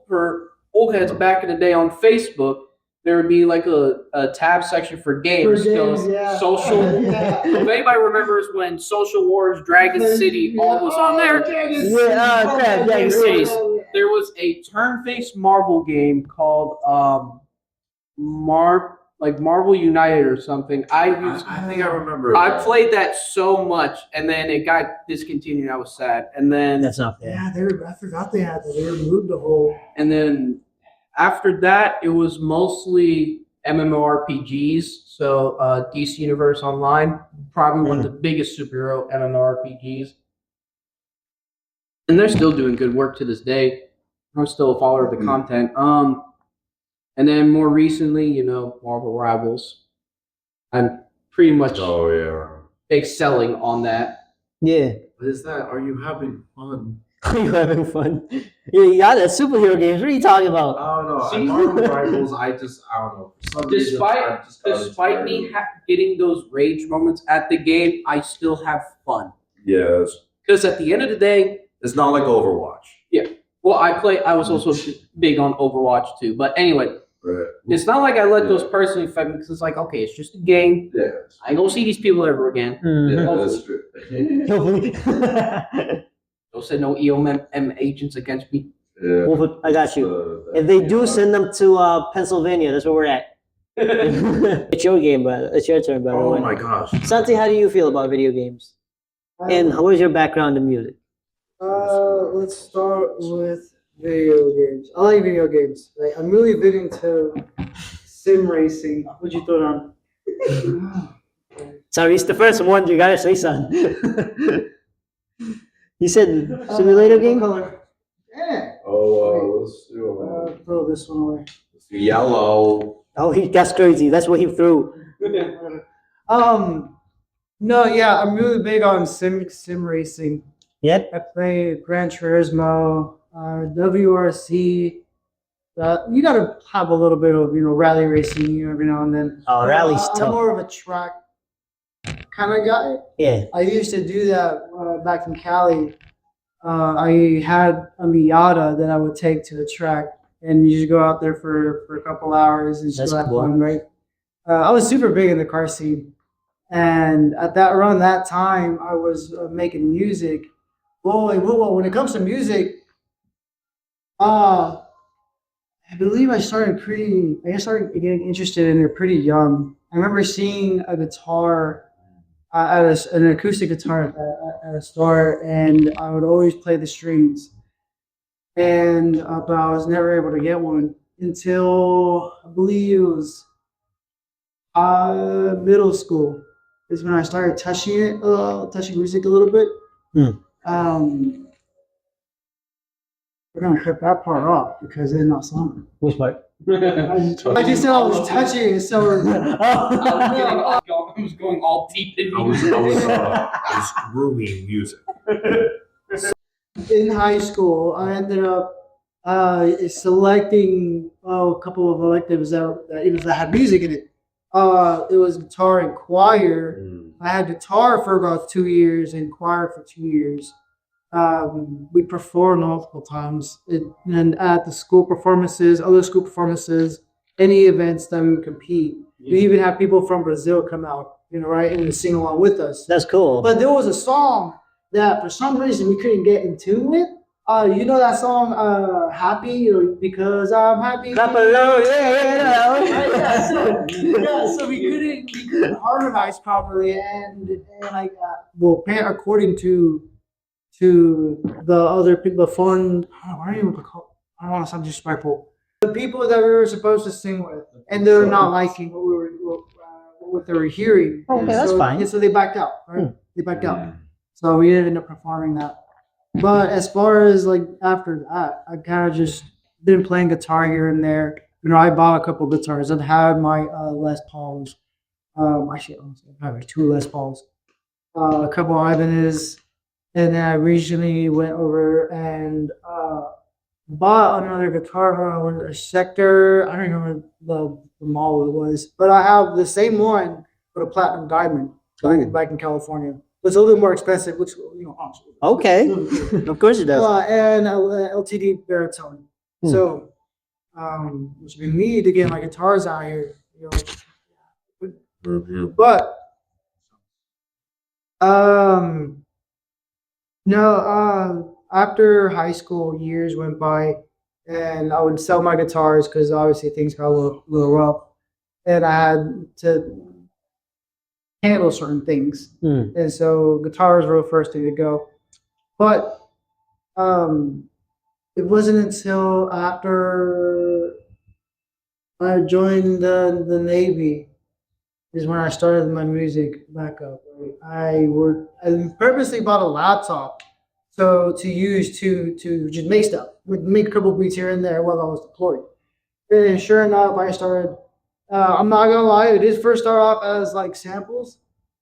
Speaker 4: for old heads back in the day on Facebook, there would be like a tab section for games. Social.
Speaker 2: Yeah.
Speaker 4: If anybody remembers when Social Wars, Dragon City, all was on there,
Speaker 1: Yeah,
Speaker 4: Dragon Cities. There was a turn-based Marvel game called Marvel United or something.
Speaker 3: I think I remember.
Speaker 4: I played that so much, and then it got discontinued. I was sad, and then
Speaker 1: That's not fair.
Speaker 2: Yeah, I forgot they had that. They removed the whole.
Speaker 4: and then after that, it was mostly MMORPGs. So DC Universe Online, probably one of the biggest superhero MMORPGs, and they're still doing good work to this day. I'm still a follower of the content. And then more recently, Marvel Rivals. I'm pretty much
Speaker 3: Oh yeah.
Speaker 4: excelling on that.
Speaker 1: Yeah.
Speaker 3: What is that? Are you having fun?
Speaker 1: Are you having fun? Yeah, you got that superhero games. What are you talking about?
Speaker 3: I don't know.
Speaker 4: See?
Speaker 3: Marvel Rivals. I don't know. For some reason, I just got
Speaker 4: Despite
Speaker 3: inspired.
Speaker 4: me getting those rage moments at the game, I still have fun.
Speaker 3: Yes.
Speaker 4: Because at the end of the day,
Speaker 3: It's not like Overwatch.
Speaker 4: well, I was also big on Overwatch too. But anyway,
Speaker 3: Right.
Speaker 4: it's not like I let those personally affect me because it's like, okay, it's just a game.
Speaker 3: Yeah.
Speaker 4: I ain't gonna see these people ever again.
Speaker 1: Mhm.
Speaker 3: Yeah, that's true.
Speaker 1: Hopefully.
Speaker 4: Don't send no EOM agents against me.
Speaker 3: Yeah.
Speaker 1: Well, I got you. If they do, send them to Pennsylvania. That's where we're at. It's your game, brother. It's your turn, brother.
Speaker 3: Oh my gosh.
Speaker 1: Santi, how do you feel about video games? And what is your background in music?
Speaker 2: Let's start with video games. I like video games. Like, I'm really big into sim racing. What'd you throw down?
Speaker 1: Sorry, it's the first one. You gotta say something. You said simulator
Speaker 2: What
Speaker 1: game?
Speaker 2: color? Yeah.
Speaker 3: Oh, let's do
Speaker 2: Throw this one away.
Speaker 3: yellow.
Speaker 1: Oh, that's crazy. That's what he threw.
Speaker 2: No, yeah, I'm really big on sim racing.
Speaker 1: Yep.
Speaker 2: I play Gran Turismo, WRC. You gotta have a little bit of rally racing every now and then.
Speaker 1: Oh, rally's
Speaker 2: I'm
Speaker 1: tough.
Speaker 2: more of a track kind of guy.
Speaker 1: Yeah.
Speaker 2: I used to do that back in Cali. I had a Miata that I would take to the track, and you just go out there for a couple hours and just
Speaker 1: That's
Speaker 2: have
Speaker 1: cool.
Speaker 2: fun, right? I was super big in the car scene, and around that time, I was making music. Well, when it comes to music, I believe I started getting interested in it pretty young. I remember seeing a guitar, an acoustic guitar at a store, and I would always play the strings. But I was never able to get one until I believe it was middle school. Is when I started touching music a little bit. We're gonna cut that part off because it's not song.
Speaker 1: Which part?
Speaker 2: I just said I was touching it, so
Speaker 4: I was going all deep in
Speaker 3: I was grooving music.
Speaker 2: in high school, I ended up selecting a couple of electives that had music in it. It was guitar and choir. I had guitar for about 2 years and choir for 2 years. We performed multiple times, and at the school performances, other school performances, any events that we would compete. We even had people from Brazil come out, right, and sing along with us.
Speaker 1: That's cool.
Speaker 2: But there was a song that for some reason we couldn't get in tune with. You know that song, "Happy," because I'm happy.
Speaker 1: Clap along, yeah.
Speaker 2: So we couldn't. we couldn't harmonize properly, and like according to the other people, the fun. I don't even call. I don't want to sound disrespectful. The people that we were supposed to sing with, and they're not liking what they were hearing.
Speaker 1: Okay, that's fine.
Speaker 2: Yeah, so they backed out. Right? They backed out. So we didn't end up performing that. But as far as like after that, I kind of just been playing guitar here and there. You know, I bought a couple guitars. I've had my Les Pauls. Actually, I have 2 Les Pauls, a couple Ibanez, and then I recently went over and bought another guitar, a Sector. I don't remember the model it was, but I have the same one with a platinum diamond back in California. It's a little more expensive, which honestly.
Speaker 1: Okay, of course it does.
Speaker 2: And LTD baritone. So, which we need to get my guitars out here. But no. After high school, years went by, and I would sell my guitars because obviously things got a little rough, and I had to handle certain things, and so guitars were the first thing to go. But it wasn't until after I joined the Navy is when I started my music back up. I purposely bought a laptop to use to just make stuff, make a couple beats here and there while I was deployed. And sure enough, I started. I'm not gonna lie, it did first start off as like samples,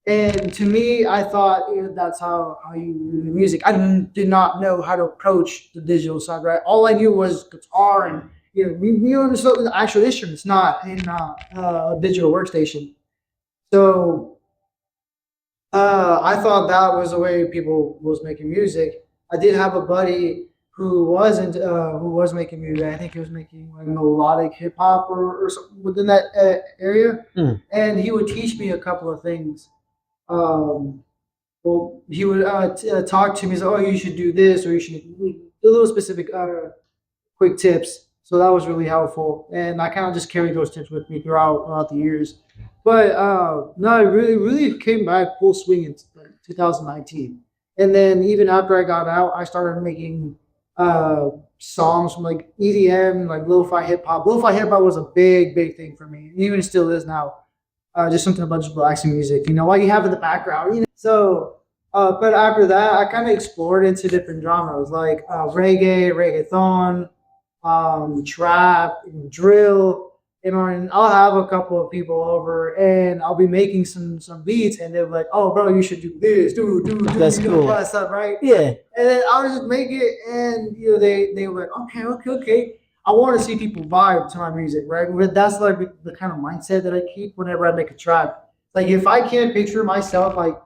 Speaker 2: and to me, I thought that's how you do the music. I did not know how to approach the digital side. Right, all I knew was guitar and the actual instruments, not in a digital workstation. So I thought that was the way people was making music. I did have a buddy who was making music. I think he was making like melodic hip hop or something within that area, and he would teach me a couple of things. Well, he would talk to me. He's like, "Oh, you should do this, or you should do a little specific, quick tips." So that was really helpful, and I kind of just carried those tips with me throughout the years. But no, it really came back full swing in 2019. And then even after I got out, I started making songs from like EDM, like lo-fi hip hop. Lo-fi hip hop was a big thing for me, even still is now. Just something about just relaxing music, while you have in the background. So, but after that, I kind of explored into different genres like reggae, reggaeton, trap, drill. And I'll have a couple of people over, and I'll be making some beats, and they're like, "Oh, bro, you should do this, do
Speaker 1: That's cool.
Speaker 2: all that stuff, right?"
Speaker 1: Yeah.
Speaker 2: And then I'll just make it, and they were like, "Okay." I want to see people vibe to my music, right? But that's like the kind of mindset that I keep whenever I make a track. Like if I can't picture myself like,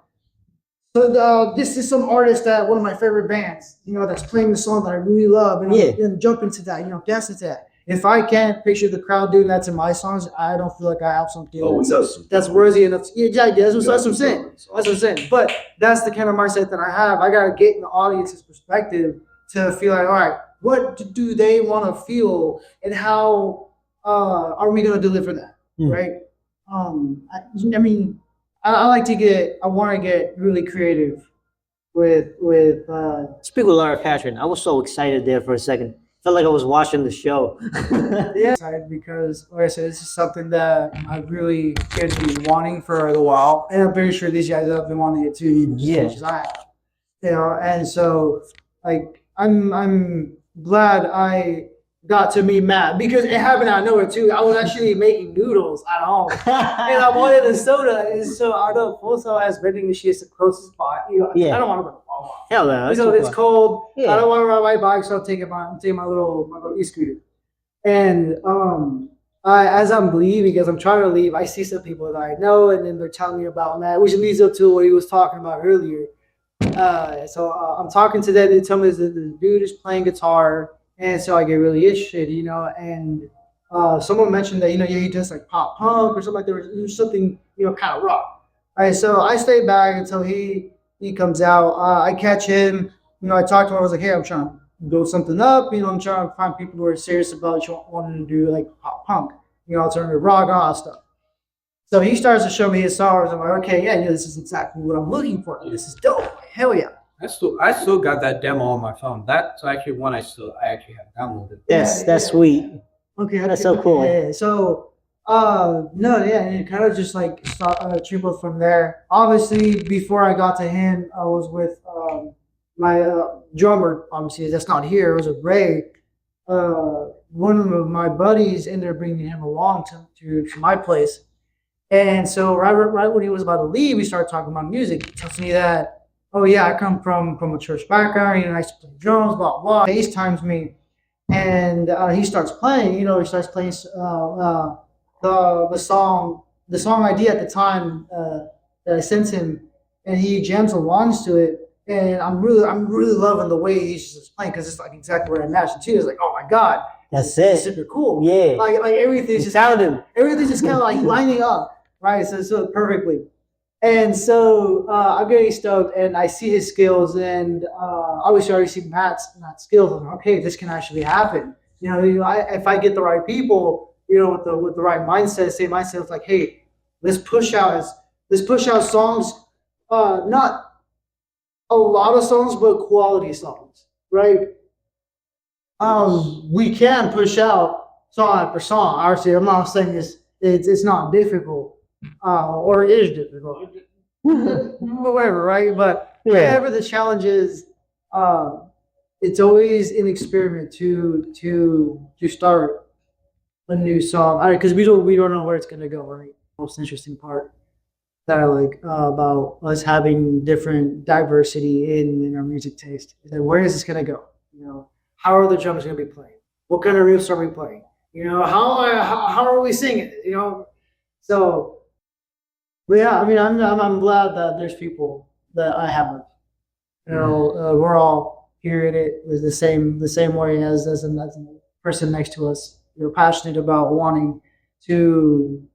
Speaker 2: so this is some artist that one of my favorite bands, that's playing the song that I really love, and jump into that, dance into that. If I can't picture the crowd doing that to my songs, I don't feel like I have something that's worthy enough. That's what I'm saying. That's what I'm saying. But that's the kind of mindset that I have. I gotta get in the audience's perspective to feel like, all right, what do they want to feel, and how are we gonna deliver that, right? I mean, I want to get really creative with.
Speaker 1: Speak with Laura Catherine. I was so excited there for a second. Felt like I was watching the show.
Speaker 2: Yeah, excited because, like I said, this is something that I've really been wanting for a while, and I'm very sure these guys have been wanting it too, as much as I have. And so like I'm glad I got to meet Matt because it happened out of nowhere too. I was actually making noodles at home, and I wanted a soda, and so I know also as vending machine is the closest spot. I don't want to go to Wawa.
Speaker 1: Hell no.
Speaker 2: It's cold.
Speaker 1: Yeah.
Speaker 2: I don't want to ride my bike, so I'm taking my little e-scooter. And as I'm leaving, as I'm trying to leave, I see some people that I know, and then they're telling me about Matt, which leads up to what he was talking about earlier. So I'm talking to them. They tell me the dude is playing guitar, and so I get really interested, And someone mentioned that he does like pop punk or something like that. There's something kind of rock. All right, so I stay back until he comes out. I catch him. I talk to him. I was like, hey, I'm trying to build something up. I'm trying to find people who are serious about wanting to do like pop punk, alternative rock, and all that stuff. So he starts to show me his songs. I'm like, okay, yeah, this is exactly what I'm looking for. This is dope. Hell yeah.
Speaker 4: I still got that demo on my phone. That's actually one I actually have downloaded.
Speaker 1: That's sweet.
Speaker 2: Okay,
Speaker 1: That's so cool.
Speaker 2: Yeah. So, no, yeah, and it kind of just like trickled from there. Obviously, before I got to him, I was with my drummer. Obviously, that's not here. It was with Ray. One of my buddies ended up bringing him along to my place. And so right when he was about to leave, we started talking about music. He tells me that, oh yeah, I come from a church background, I used to play drums, blah blah. FaceTimes me, and he starts playing. He starts playing the song idea at the time that I sent him, and he jams along to it. And I'm really loving the way he's just playing because it's like exactly what I imagined too. It's like, oh my god,
Speaker 1: That's
Speaker 2: it's
Speaker 1: it.
Speaker 2: super cool.
Speaker 1: Yeah.
Speaker 2: Like everything's just
Speaker 1: Sounded.
Speaker 2: everything's just kind of like lining up, right? So perfectly. And so I'm getting stoked, and I see his skills, and obviously I already see Matt's skills. I'm like, okay, this can actually happen. If I get the right people, with the right mindset, same mindset, it's like, hey, let's push out songs, not a lot of songs, but quality songs, right? We can push out song after song. Obviously, I'm not saying it's not difficult, or it is difficult, whatever, right? But whatever the challenge is, it's always an experiment to start a new song, because we don't know where it's gonna go. Right? Most interesting part that I like about us having different diversity in our music taste is that where is this gonna go? How are the drums gonna be playing? What kind of riffs are we playing? How are we singing? So, but yeah, I mean, I'm glad that there's people that I haven't. We're all hearing it with the same way as the person next to us. We're passionate about wanting to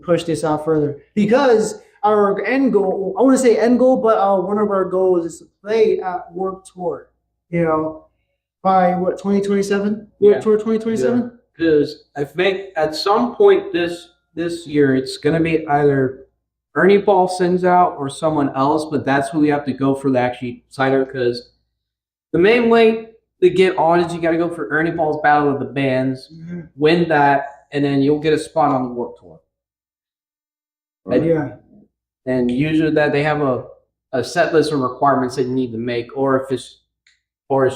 Speaker 2: push this out further, because our end goal, I want to say end goal, but one of our goals is to play at Warped Tour, by what, 2027? Warped Tour 2027?
Speaker 4: Because I think at some point this year it's gonna be either Ernie Ball sends out or someone else, but that's who we have to go for the actually cider, because the main way to get on is you got to go for Ernie Ball's Battle of the Bands, win that, and then you'll get a spot on the Warped Tour. And usually that they have a set list of requirements that you need to make, or it's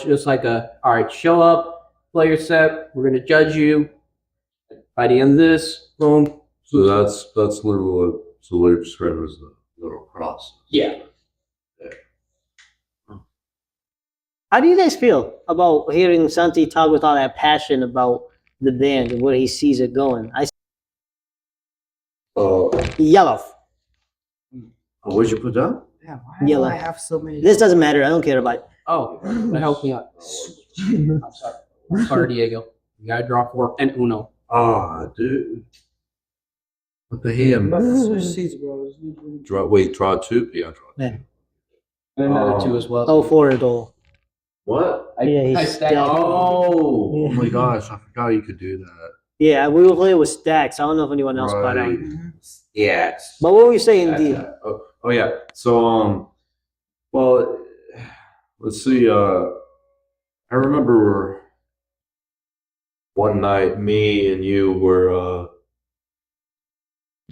Speaker 4: just like all right, show up, play your set, we're gonna judge you. By the end of this, boom.
Speaker 3: So that's literally what Solar described as the little process.
Speaker 4: Yeah.
Speaker 1: How do you guys feel about hearing Santi talk with all that passion about the band and where he sees it going? Yellow.
Speaker 3: What'd you put down?
Speaker 2: Yeah, why
Speaker 1: Yellow.
Speaker 2: do I have so many?
Speaker 1: This doesn't matter. I don't care about it.
Speaker 4: Oh, that helped me out. I'm sorry, Diego. You gotta draw 4 and Uno.
Speaker 3: Dude. What the hell?
Speaker 2: Switch seats, bro.
Speaker 3: Draw 2? Yeah, draw 2.
Speaker 1: Yeah.
Speaker 4: And another 2 as well.
Speaker 1: Oh, for it all.
Speaker 3: What?
Speaker 4: I stacked.
Speaker 3: Oh
Speaker 1: Yeah.
Speaker 3: my gosh, I forgot you could do that.
Speaker 1: Yeah, we were playing with stacks. I don't know if anyone else caught on.
Speaker 3: Yes.
Speaker 1: But what were you saying, D?
Speaker 3: Oh yeah. So well, let's see. I remember one night, me and you were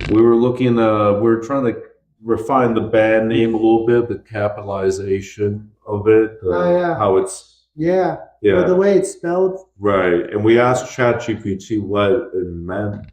Speaker 3: we were looking. We were trying to refine the band name a little bit, the capitalization of it, how it's
Speaker 2: the way it's spelled.
Speaker 3: right. And we asked ChatGPT what it meant.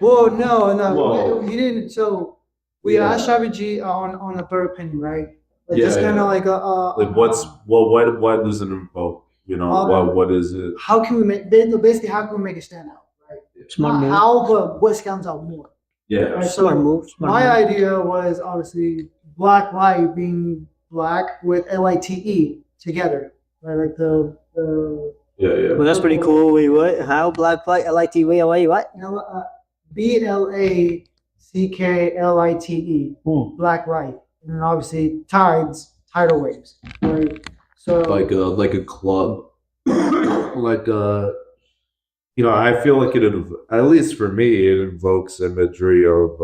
Speaker 2: Well, no,
Speaker 3: Whoa.
Speaker 2: he didn't. So we asked ChatGPT on a third opinion, right? Like
Speaker 3: Yeah,
Speaker 2: just kind of like
Speaker 3: Like what does it invoke? What is it?
Speaker 2: how can we make basically how can we make it stand out, right?
Speaker 1: Smart
Speaker 2: Not
Speaker 1: move.
Speaker 2: how, but what stands out more.
Speaker 3: Yeah.
Speaker 2: Right,
Speaker 1: Smart move.
Speaker 2: My idea was obviously Black Light being black with LITE together, right? Like the
Speaker 3: Yeah.
Speaker 1: Well, that's pretty cool. Wait, what? How? Black Light, LIT, wait, what?
Speaker 2: BLACKLITE, Black Light, and then obviously tides, tidal waves, right? So
Speaker 3: Like a club. like I feel like at least for me, it invokes imagery of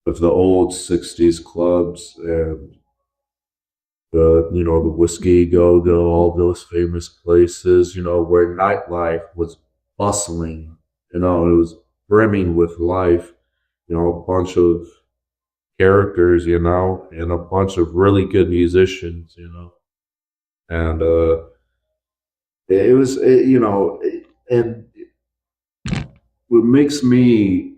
Speaker 3: the old '60s clubs and the Whiskey Go Go, all those famous places, where nightlife was bustling, it was brimming with life, a bunch of characters, and a bunch of really good musicians, and it was, and what makes me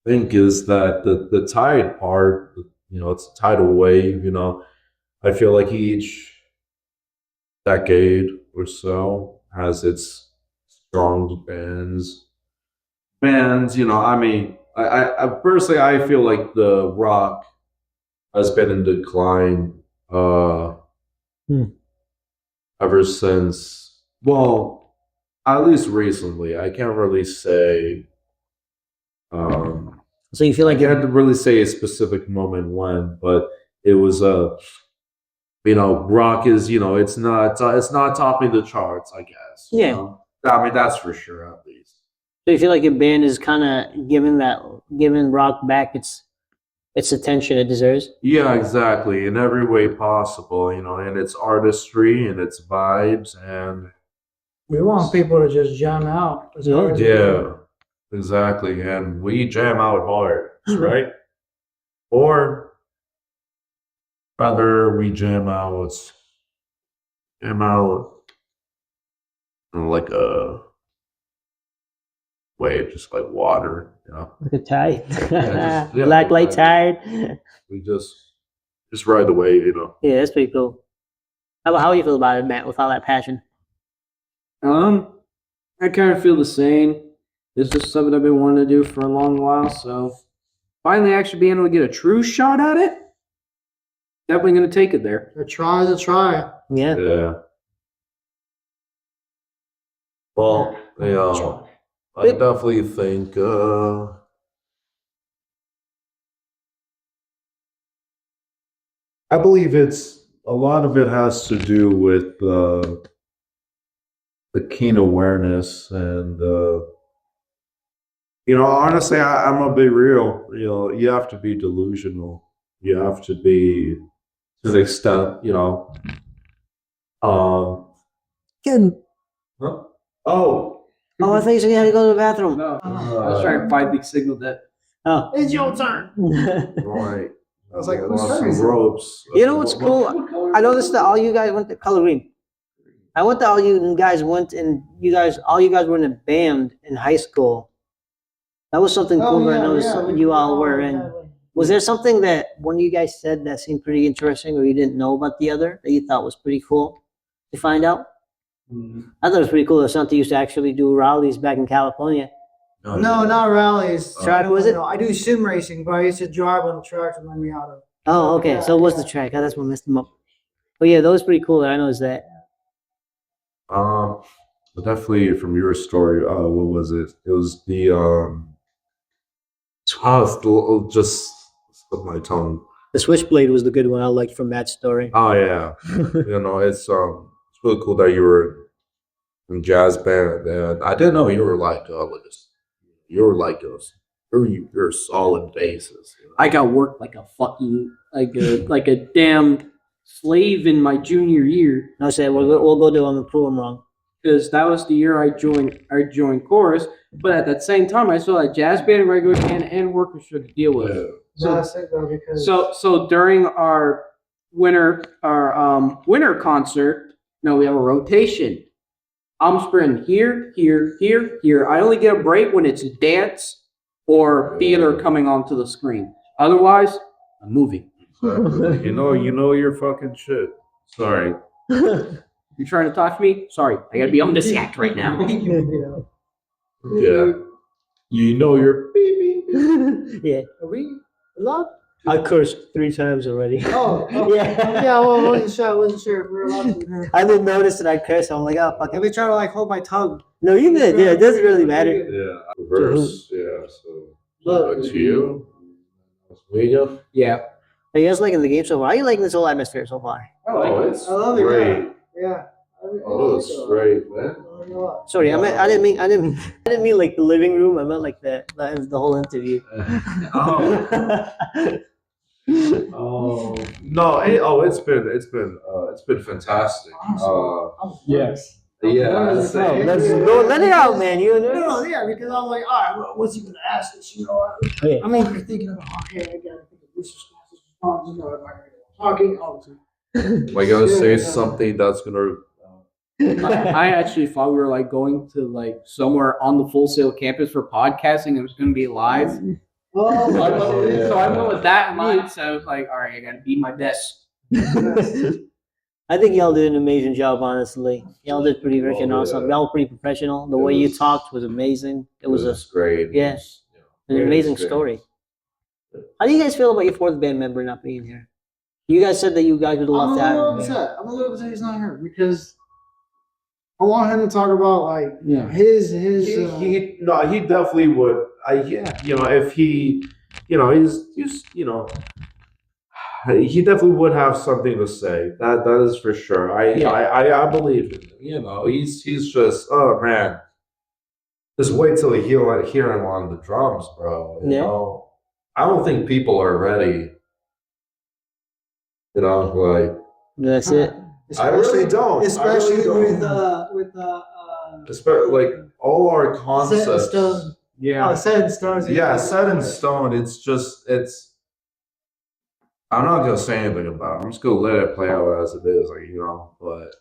Speaker 3: think is that the tide part, it's a tidal wave, I feel like each decade or so has its strong bands, I mean, I personally, I feel like the rock has been in decline
Speaker 1: Hmm.
Speaker 3: ever since, well, at least recently. I can't really say,
Speaker 1: So you feel
Speaker 3: I
Speaker 1: like you're
Speaker 3: can't really say a specific moment when, but it was rock is, it's not topping the charts, I guess.
Speaker 1: Yeah.
Speaker 3: I mean, that's for sure, at least.
Speaker 1: so you feel like your band is kind of giving rock back its attention it deserves.
Speaker 3: Yeah, exactly. In every way possible, and its artistry and its vibes and
Speaker 2: We want people to just jam out. As hard as they
Speaker 3: yeah,
Speaker 2: can.
Speaker 3: exactly. And we jam out hard, right? Or rather, we jam out in like a wave, just like water,
Speaker 1: Like a tide.
Speaker 3: yeah,
Speaker 1: Black Lite
Speaker 3: tide.
Speaker 1: Tide.
Speaker 3: We just ride the wave,
Speaker 1: Yeah, that's pretty cool. How you feel about it, Matt, with all that passion?
Speaker 4: I kind of feel the same. This is something I've been wanting to do for a long while, so finally actually being able to get a true shot at it, definitely going to take it there.
Speaker 2: A try is a try.
Speaker 1: Yeah.
Speaker 3: Yeah. Well, I definitely think I believe a lot of it has to do with the keen awareness and honestly, I'm gonna be real. You have to be delusional. You have to be to the extent,
Speaker 1: Good.
Speaker 3: huh? Oh,
Speaker 1: Oh, I thought you said you had to go to the bathroom.
Speaker 4: No, I was trying to find the signal that.
Speaker 1: Oh.
Speaker 2: It's your turn.
Speaker 3: right.
Speaker 2: I was like,
Speaker 3: I
Speaker 2: whose
Speaker 3: lost
Speaker 2: turn is
Speaker 3: some
Speaker 2: it?
Speaker 3: ropes.
Speaker 1: You know what's cool? I noticed that all you guys went to color green. I went to all you guys went and all you guys were in a band in high school. That was something cool that I noticed you all were in. Was there something that one of you guys said that seemed pretty interesting or you didn't know about the other that you thought was pretty cool to find out? I thought it was pretty cool that Santa used to actually do rallies back in California.
Speaker 2: No, not rallies.
Speaker 1: Track, was it?
Speaker 2: No, I do sim racing, but I used to drive on the track to let me out of.
Speaker 1: Oh, okay. So it was the track. Oh, that's what messed them up. But yeah, that was pretty cool that I noticed that.
Speaker 3: But definitely from your story, what was it? It was the just slip my tongue.
Speaker 1: The Switchblade was the good one I liked from Matt's story.
Speaker 3: Oh yeah, it's really cool that you were in jazz band, and I didn't know you were like you're solid bases.
Speaker 4: I got worked like a fucking like a damn slave in my junior year
Speaker 1: I said we'll go do them and prove them wrong.
Speaker 4: because that was the year I joined chorus. But at that same time, I still had jazz band, regular band, and orchestra to deal with.
Speaker 3: Yeah.
Speaker 2: So that's it though, because
Speaker 4: So during our winter concert, we have a rotation. I'm sprinting here, here, here, here. I only get a break when it's dance or theater coming onto the screen. Otherwise, I'm moving.
Speaker 3: Exactly. you know your fucking shit. Sorry.
Speaker 4: You trying to talk to me? Sorry, I gotta be on this act right now.
Speaker 3: Yeah. You know your baby.
Speaker 1: Yeah.
Speaker 2: are we allowed?
Speaker 1: I cursed 3 times already.
Speaker 2: Oh,
Speaker 1: Yeah.
Speaker 2: yeah. Well, I wasn't sure if we were allowed to.
Speaker 1: I didn't notice that I cursed. I'm like, oh, fuck
Speaker 2: Let
Speaker 1: it.
Speaker 2: me try to like hold my tongue.
Speaker 1: No, you did. Yeah, it doesn't really matter.
Speaker 3: Yeah. Reverse. Yeah. So
Speaker 2: Look.
Speaker 3: to you. Oswego.
Speaker 4: Yeah.
Speaker 1: Are you guys liking the game so far? Are you liking this whole atmosphere so far?
Speaker 3: Oh, it's
Speaker 2: I love it.
Speaker 3: great.
Speaker 2: Yeah.
Speaker 3: Oh, it's great, man.
Speaker 1: Sorry, I didn't mean like the living room. I meant like the whole interview.
Speaker 3: Oh no! It's been fantastic.
Speaker 2: Yes.
Speaker 3: Yeah.
Speaker 1: Let's go. Let it out, man. You know.
Speaker 2: No, yeah, because I'm like, all right, what's he gonna ask us? You know,
Speaker 1: Yeah.
Speaker 2: I mean, you're thinking of, okay, I gotta think of this response, you know, am I gonna be talking? Oh,
Speaker 3: Am I gonna say something that's gonna?
Speaker 4: I actually thought we were like going to like somewhere on the Full Sail campus for podcasting. It was going to be live.
Speaker 2: oh,
Speaker 4: So I went with that in mind. So I was like, all right, I got to be my best.
Speaker 1: I think y'all did an amazing job, honestly. Y'all did pretty freaking
Speaker 3: Oh,
Speaker 1: awesome.
Speaker 3: yeah.
Speaker 1: Y'all were pretty professional. The
Speaker 3: It
Speaker 1: way you
Speaker 3: was-
Speaker 1: talked was amazing. It was
Speaker 3: great.
Speaker 1: yeah. an
Speaker 3: Great
Speaker 1: amazing
Speaker 3: experience.
Speaker 1: story. How do you guys feel about your fourth band member not being here? You guys said that you guys would
Speaker 2: I'm
Speaker 1: love
Speaker 2: a
Speaker 1: to have
Speaker 2: little
Speaker 1: him here.
Speaker 2: upset. I'm a little upset he's not here because I want him to talk about like
Speaker 4: Yeah.
Speaker 2: his.
Speaker 3: He definitely would. If he, he's he definitely would have something to say. That is for sure. I believe in him. He's just, oh man, just wait till you hear him on the drums, bro. You
Speaker 1: Yeah.
Speaker 3: know, I don't think people are ready. Like
Speaker 1: That's it.
Speaker 3: I really don't.
Speaker 2: Especially
Speaker 3: I really
Speaker 2: with
Speaker 3: don't. Especially like all our concepts.
Speaker 2: Yeah, set in stone.
Speaker 3: Set in stone. It's. I'm not gonna say anything about it. I'm just gonna let it play out as it is, But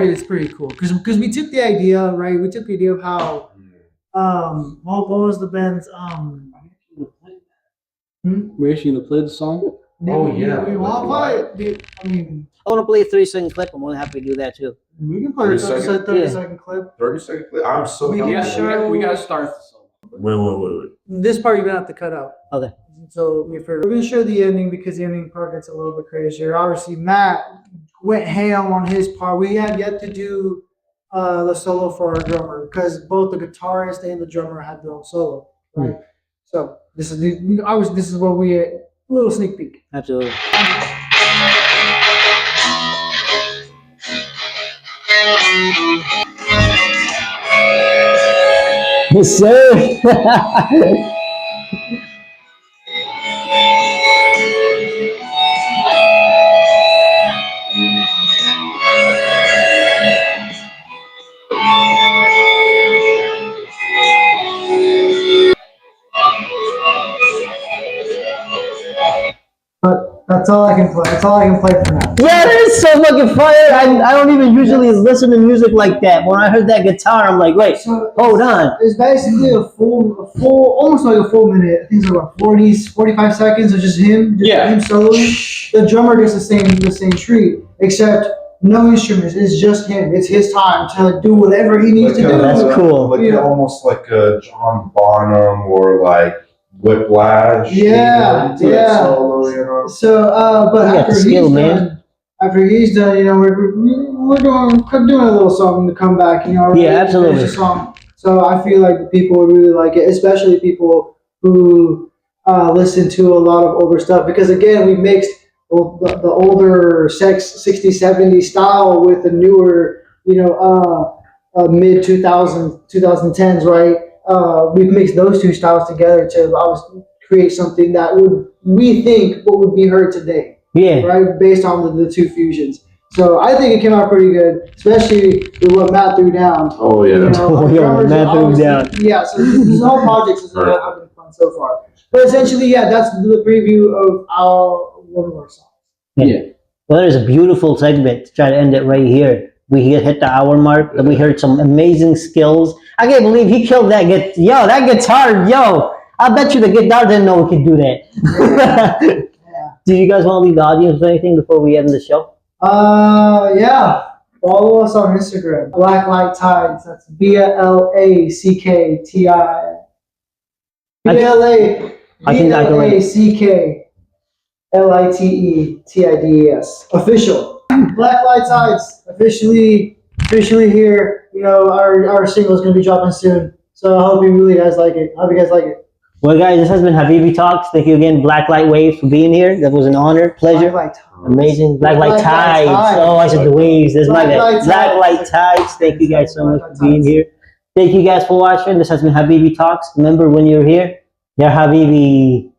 Speaker 2: It's pretty cool because we took the idea, right? We took the idea of how what was the band's
Speaker 4: We're actually going to play the song.
Speaker 3: Oh, yeah,
Speaker 2: we want
Speaker 3: like
Speaker 2: to play it. I mean,
Speaker 1: I want to play a 3-second clip. I'm more than happy to do that too.
Speaker 2: we can play a
Speaker 3: 30
Speaker 2: 30
Speaker 1: Yeah.
Speaker 2: second clip.
Speaker 3: 30-second clip. I'm so.
Speaker 2: We can
Speaker 4: Yeah,
Speaker 2: show-
Speaker 4: we got to start the song.
Speaker 3: Wait.
Speaker 2: This part you're gonna have to cut out.
Speaker 1: Okay.
Speaker 2: So we're gonna show the ending because the ending part gets a little bit crazier. Obviously, Matt went ham on his part. We have yet to do the solo for our drummer because both the guitarist and the drummer had their own solo, right? So this is what we a little sneak peek.
Speaker 1: Absolutely. Yes, sir.
Speaker 2: But that's all I can play. That's all I can play for now.
Speaker 1: Yeah, that is so fucking fire. I don't even usually listen to music like that. When I heard that guitar, I'm like, wait,
Speaker 2: So
Speaker 1: hold on.
Speaker 2: it's basically a full, almost like a full minute. I think it's about 45 seconds of just him soloing. The drummer gets the same treat, except no instruments. It's just him. It's his time to do whatever he needs to do.
Speaker 1: That's cool.
Speaker 3: Almost like a John Bonham or like Whiplash.
Speaker 2: Yeah. So, but
Speaker 1: You got
Speaker 2: after
Speaker 1: the skill,
Speaker 2: he's
Speaker 1: man.
Speaker 2: done, we're doing a little something to come back.
Speaker 1: Yeah,
Speaker 2: finish
Speaker 1: absolutely.
Speaker 2: the song. So I feel like the people would really like it, especially people who listen to a lot of older stuff. Because again, we mixed the older 60s, 70s style with the newer, mid 2010s, right? We've mixed those two styles together to obviously create something that we think would be heard today,
Speaker 1: Yeah.
Speaker 2: right? Based on the two fusions. So I think it came out pretty good, especially with what Matt threw down.
Speaker 3: Oh yeah.
Speaker 1: Oh,
Speaker 2: the
Speaker 1: yeah,
Speaker 2: drummers
Speaker 1: Matt
Speaker 2: are
Speaker 1: threw
Speaker 2: obviously-
Speaker 1: down.
Speaker 2: Yeah, so this whole project is having fun so far. But essentially, yeah, that's the preview of one of our songs.
Speaker 1: Yeah. Well, there's a beautiful segment to try to end it right here. We hit the hour mark, and we heard some amazing skills. I can't believe he killed that that guitar, I bet you the guitar didn't know we could do that.
Speaker 2: Yeah.
Speaker 1: Do you guys want to leave the audience with anything before we end the show?
Speaker 2: Yeah. Follow us on Instagram. Black Lite Tides. That's BLACKTI. BLACKLITETIDES. Official. Black Lite Tides. Officially here. Our single is gonna be dropping soon. So I hope you guys like it.
Speaker 1: Well, guys, this has been Habibi Talks. Thank you again, Black Light Waves, for being here. That was an honor, pleasure.
Speaker 2: Black Lite Tides.
Speaker 1: Amazing. Black Light
Speaker 2: Black Lite
Speaker 1: Tides.
Speaker 2: Tides.
Speaker 1: Oh, I said the waves. There's my
Speaker 2: Black
Speaker 1: bad.
Speaker 2: Lite
Speaker 1: Black
Speaker 2: Tides.
Speaker 1: Light Tides. Thank you guys so much
Speaker 2: Black Lite
Speaker 1: for being
Speaker 2: Tides.
Speaker 1: here. Thank you guys for watching. This has been Habibi Talks. Remember, when you're here, you're Habibi.